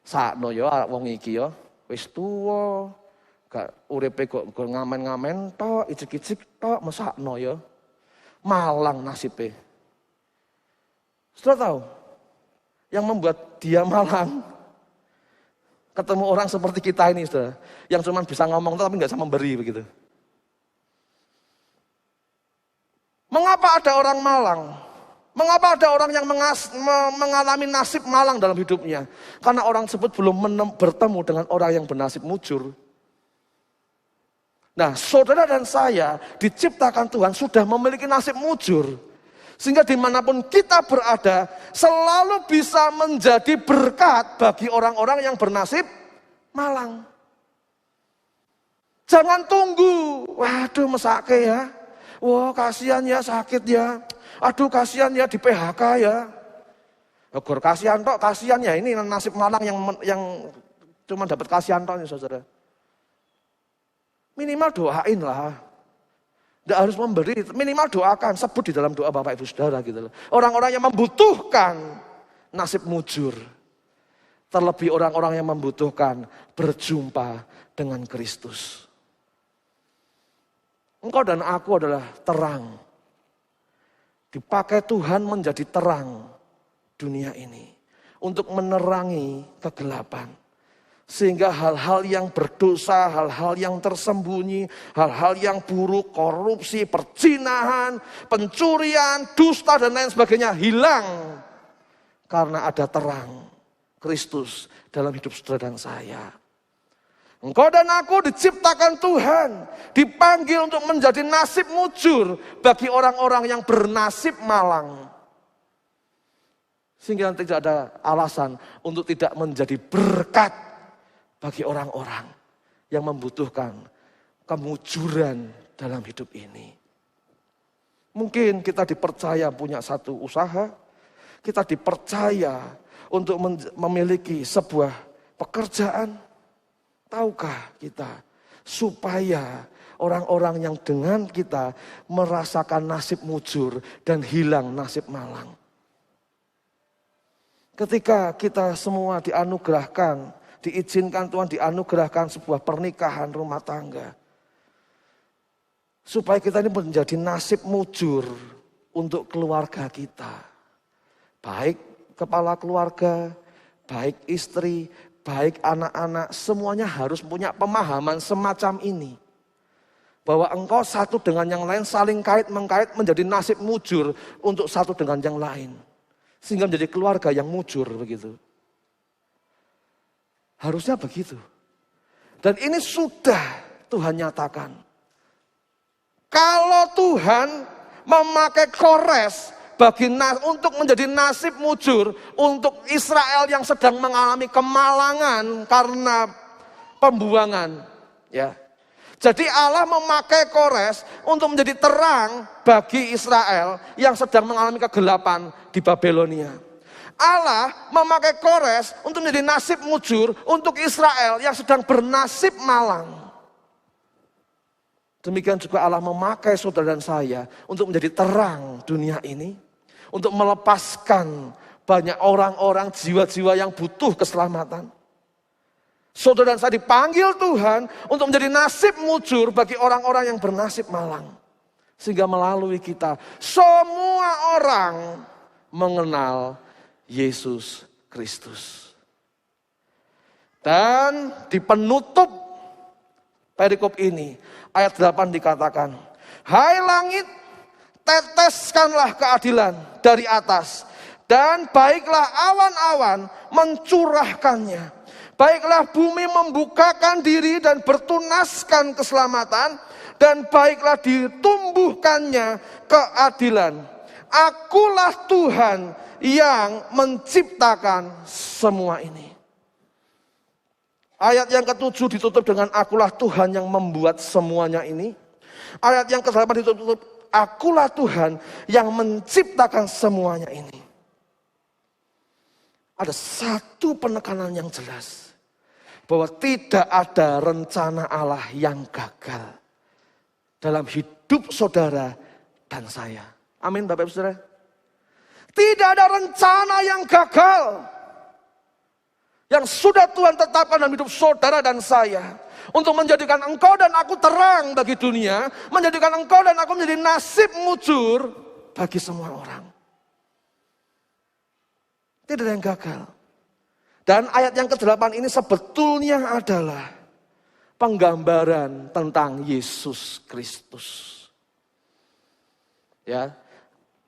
sakno yo wong iki yo wis tuwa, gak uripe kok ngamen-ngamen tok, icik-icik tok, mesakno yo. Malang nasibe. Saudara tahu, yang membuat dia malang, ketemu orang seperti kita ini, saudara, yang cuma bisa ngomong tapi nggak bisa memberi begitu. Mengapa ada orang malang? Mengapa ada orang yang mengalami nasib malang dalam hidupnya? Karena orang tersebut belum bertemu dengan orang yang bernasib mujur. Nah, saudara dan saya diciptakan Tuhan sudah memiliki nasib mujur. Sehingga dimanapun kita berada, selalu bisa menjadi berkat bagi orang-orang yang bernasib malang. Jangan tunggu, waduh mesake ya. Wah kasihan ya, sakit ya. Aduh kasihan ya, di PHK ya. Gor kasihan tok, kasihan ya. Ini nasib malang yang cuma dapat kasihan tok nih saudara. Minimal doain lah. Tidak harus memberi, minimal doakan. Sebut di dalam doa Bapak Ibu Saudara gitu loh. Orang-orang yang membutuhkan nasib mujur. Terlebih orang-orang yang membutuhkan berjumpa dengan Kristus. Engkau dan aku adalah terang. Dipakai Tuhan menjadi terang dunia ini. Untuk menerangi kegelapan. Sehingga hal-hal yang berdosa, hal-hal yang tersembunyi, hal-hal yang buruk, korupsi, perzinahan, pencurian, dusta dan lain sebagainya hilang. Karena ada terang Kristus dalam hidup saudara dan saya. Engkau dan aku diciptakan Tuhan, dipanggil untuk menjadi nasib mujur bagi orang-orang yang bernasib malang. Sehingga tidak ada alasan untuk tidak menjadi berkat bagi orang-orang yang membutuhkan kemujuran dalam hidup ini. Mungkin kita dipercaya punya satu usaha, kita dipercaya untuk memiliki sebuah pekerjaan. Tahukah kita supaya orang-orang yang dengan kita merasakan nasib mujur dan hilang nasib malang. Ketika kita semua dianugerahkan, diizinkan Tuhan dianugerahkan sebuah pernikahan rumah tangga. Supaya kita ini menjadi nasib mujur untuk keluarga kita. Baik kepala keluarga, baik istri, baik anak-anak, semuanya harus punya pemahaman semacam ini. Bahwa engkau satu dengan yang lain saling kait-mengkait menjadi nasib mujur untuk satu dengan yang lain. Sehingga menjadi keluarga yang mujur begitu. Harusnya begitu. Dan ini sudah Tuhan nyatakan. Kalau Tuhan memakai Kores untuk menjadi nasib mujur untuk Israel yang sedang mengalami kemalangan karena pembuangan, ya. Jadi Allah memakai Kores untuk menjadi terang bagi Israel yang sedang mengalami kegelapan di Babelonia. Allah memakai Kores untuk menjadi nasib mujur untuk Israel yang sedang bernasib malang. Demikian juga Allah memakai saudara dan saya untuk menjadi terang dunia ini. Untuk melepaskan banyak orang-orang, jiwa-jiwa yang butuh keselamatan. Saudara dan saya dipanggil Tuhan untuk menjadi nasib mujur bagi orang-orang yang bernasib malang. Sehingga melalui kita semua orang mengenal Yesus Kristus. Dan di penutup perikop ini, ayat 8 dikatakan, hai langit, teteskanlah keadilan dari atas, dan baiklah awan-awan mencurahkannya. Baiklah bumi membukakan diri dan bertunaskan keselamatan, dan baiklah ditumbuhkannya keadilan. Akulah Tuhan yang menciptakan semua ini. Ayat yang ke-7 ditutup dengan akulah Tuhan yang membuat semuanya ini. Ayat yang ke-8 ditutup akulah Tuhan yang menciptakan semuanya ini. Ada satu penekanan yang jelas. Bahwa tidak ada rencana Allah yang gagal dalam hidup saudara dan saya. Amin Bapak Ibu Saudara. Tidak ada rencana yang gagal yang sudah Tuhan tetapkan dalam hidup saudara dan saya. Untuk menjadikan engkau dan aku terang bagi dunia. Menjadikan engkau dan aku menjadi nasib mujur bagi semua orang. Tidak ada yang gagal. Dan ayat yang ke-8 ini sebetulnya adalah penggambaran tentang Yesus Kristus. Ya,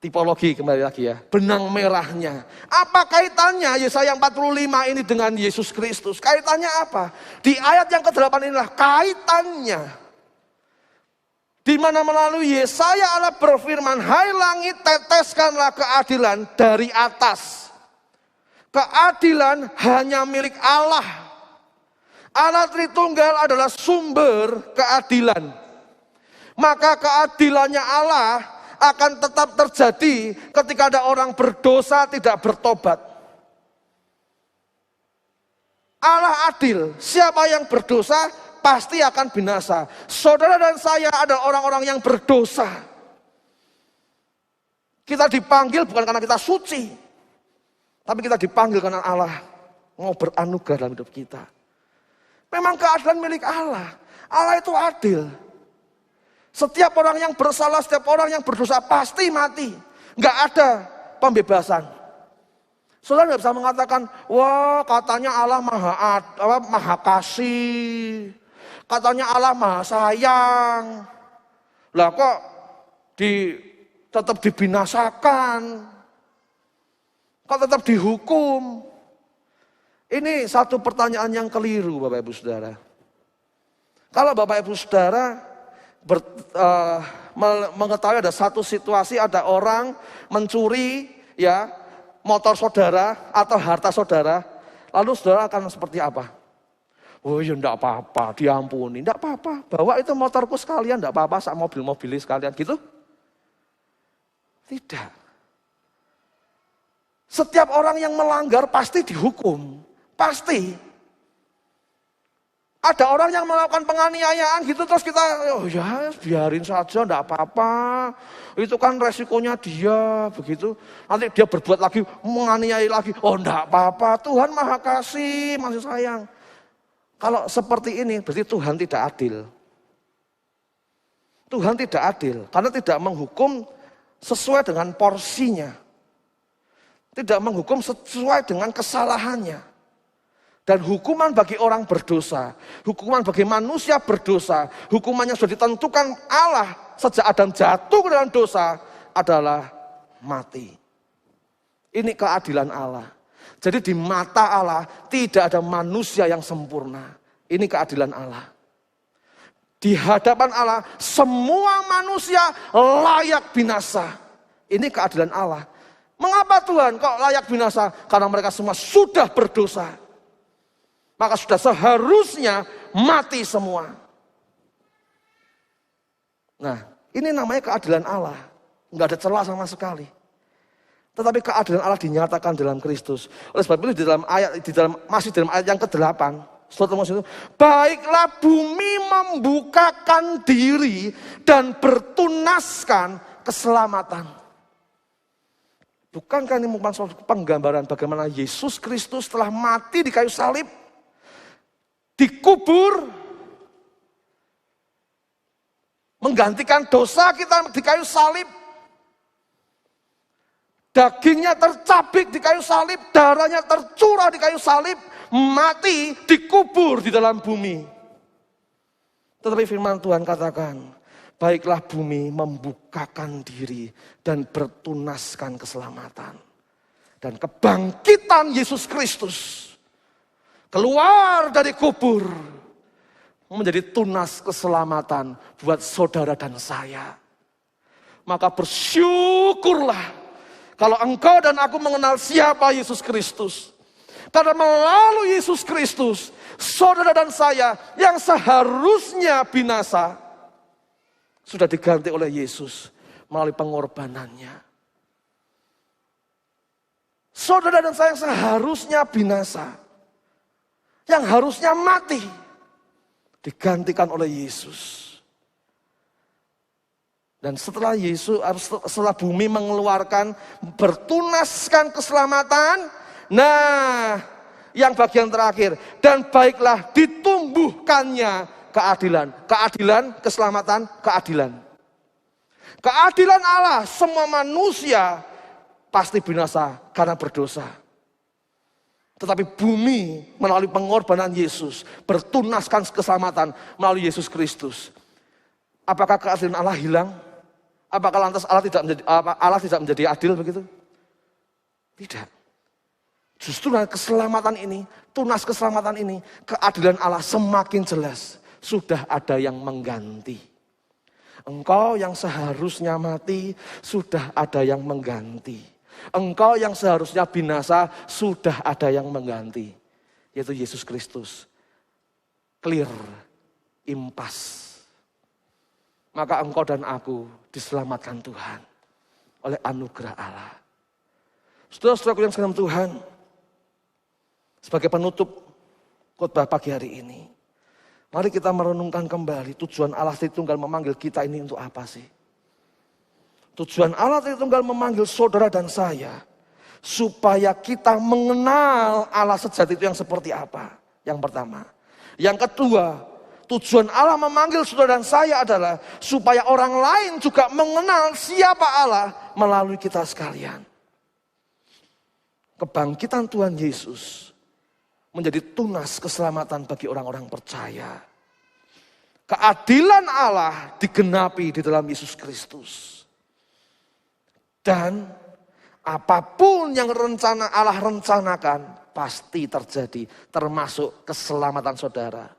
tipologi kembali lagi ya, benang merahnya. Apa kaitannya Yesaya 45 ini dengan Yesus Kristus? Kaitannya apa? Di ayat yang ke-8 inilah kaitannya. Di mana melalui Yesaya Allah berfirman, hai langit teteskanlah keadilan dari atas. Keadilan hanya milik Allah. Allah Tritunggal adalah sumber keadilan. Maka keadilannya Allah akan tetap terjadi ketika ada orang berdosa tidak bertobat. Allah adil, siapa yang berdosa pasti akan binasa. Saudara dan saya adalah orang-orang yang berdosa. Kita dipanggil bukan karena kita suci. Tapi kita dipanggil karena Allah mau beranugerah dalam hidup kita. Memang keadilan milik Allah. Allah itu adil. Setiap orang yang bersalah, setiap orang yang berdosa pasti mati. Enggak ada pembebasan. Saudara nggak bisa mengatakan, wah katanya Allah maha kasih. Katanya Allah maha sayang. Lah kok tetap dibinasakan. Kok tetap dihukum. Ini satu pertanyaan yang keliru Bapak Ibu Saudara. Kalau Bapak Ibu Saudara mengetahui ada satu situasi, ada orang mencuri ya motor saudara atau harta saudara, lalu saudara akan seperti apa? Oh ya enggak apa-apa, diampuni, enggak apa-apa, bawa itu motorku sekalian, enggak apa-apa, sak mobil-mobilnya sekalian gitu. Tidak. Setiap orang yang melanggar pasti dihukum, pasti. Ada orang yang melakukan penganiayaan gitu terus kita, oh ya biarin saja, enggak apa-apa. Itu kan resikonya dia, begitu. Nanti dia berbuat lagi, menganiayai lagi, oh enggak apa-apa, Tuhan maha kasih, masih sayang. Kalau seperti ini berarti Tuhan tidak adil. Tuhan tidak adil karena tidak menghukum sesuai dengan porsinya. Tidak menghukum sesuai dengan kesalahannya. Dan hukuman bagi orang berdosa, hukuman bagi manusia berdosa, hukumannya sudah ditentukan Allah sejak Adam jatuh ke dalam dosa adalah mati. Ini keadilan Allah. Jadi di mata Allah tidak ada manusia yang sempurna. Ini keadilan Allah. Di hadapan Allah semua manusia layak binasa. Ini keadilan Allah. Mengapa Tuhan kok layak binasa? Karena mereka semua sudah berdosa. Maka sudah seharusnya mati semua. Nah, ini namanya keadilan Allah. Enggak ada celah sama sekali. Tetapi keadilan Allah dinyatakan dalam Kristus. Oleh sebab itu masih dalam ayat yang ke-8, baiklah bumi membukakan diri dan bertunaskan keselamatan. Bukankah ini merupakan penggambaran bagaimana Yesus Kristus telah mati di kayu salib, dikubur, menggantikan dosa kita di kayu salib. Dagingnya tercabik di kayu salib, darahnya tercurah di kayu salib, mati, dikubur di dalam bumi. Tetapi firman Tuhan katakan, baiklah bumi membukakan diri dan bertunaskan keselamatan. Dan kebangkitan Yesus Kristus keluar dari kubur menjadi tunas keselamatan buat saudara dan saya. Maka bersyukurlah kalau engkau dan aku mengenal siapa Yesus Kristus. Karena melalui Yesus Kristus, saudara dan saya yang seharusnya binasa, sudah diganti oleh Yesus melalui pengorbanannya. Saudara dan saya yang seharusnya binasa, yang harusnya mati, digantikan oleh Yesus. Dan setelah bumi mengeluarkan, bertunaskan keselamatan. Nah, yang bagian terakhir. Dan baiklah ditumbuhkannya keadilan. Keadilan, keselamatan, keadilan. Keadilan Allah, semua manusia pasti binasa karena berdosa. Tetapi bumi melalui pengorbanan Yesus, bertunaskan keselamatan melalui Yesus Kristus. Apakah keadilan Allah hilang? Apakah lantas Allah tidak menjadi adil begitu? Tidak. Justru keselamatan ini, tunas keselamatan ini, keadilan Allah semakin jelas. Sudah ada yang mengganti. Engkau yang seharusnya mati, sudah ada yang mengganti. Engkau yang seharusnya binasa, sudah ada yang mengganti. Yaitu Yesus Kristus. Clear, impas. Maka engkau dan aku diselamatkan Tuhan oleh anugerah Allah. Saudara-saudaraku yang sekalian Tuhan, sebagai penutup khotbah pagi hari ini, mari kita merenungkan kembali tujuan Allah Tritunggal memanggil kita ini untuk apa sih? Tujuan Allah Tritunggal memanggil saudara dan saya supaya kita mengenal Allah sejati itu yang seperti apa. Yang pertama. Yang kedua, tujuan Allah memanggil saudara dan saya adalah supaya orang lain juga mengenal siapa Allah melalui kita sekalian. kebangkitan Tuhan Yesus menjadi tunas keselamatan bagi orang-orang percaya. Keadilan Allah digenapi di dalam Yesus Kristus. Dan apapun yang Allah rencanakan pasti terjadi, termasuk keselamatan saudara.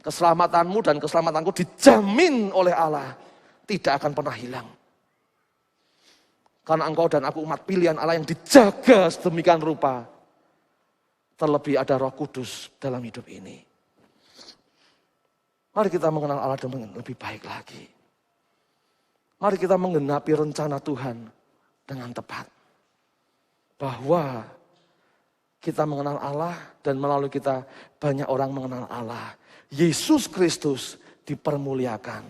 Keselamatanmu dan keselamatanku dijamin oleh Allah, tidak akan pernah hilang. Karena engkau dan aku umat pilihan Allah yang dijaga sedemikian rupa. Terlebih ada Roh Kudus dalam hidup ini. Mari kita mengenal Allah dengan lebih baik lagi. Mari kita menggenapi rencana Tuhan dengan tepat. Bahwa kita mengenal Allah dan melalui kita banyak orang mengenal Allah. Yesus Kristus dipermuliakan.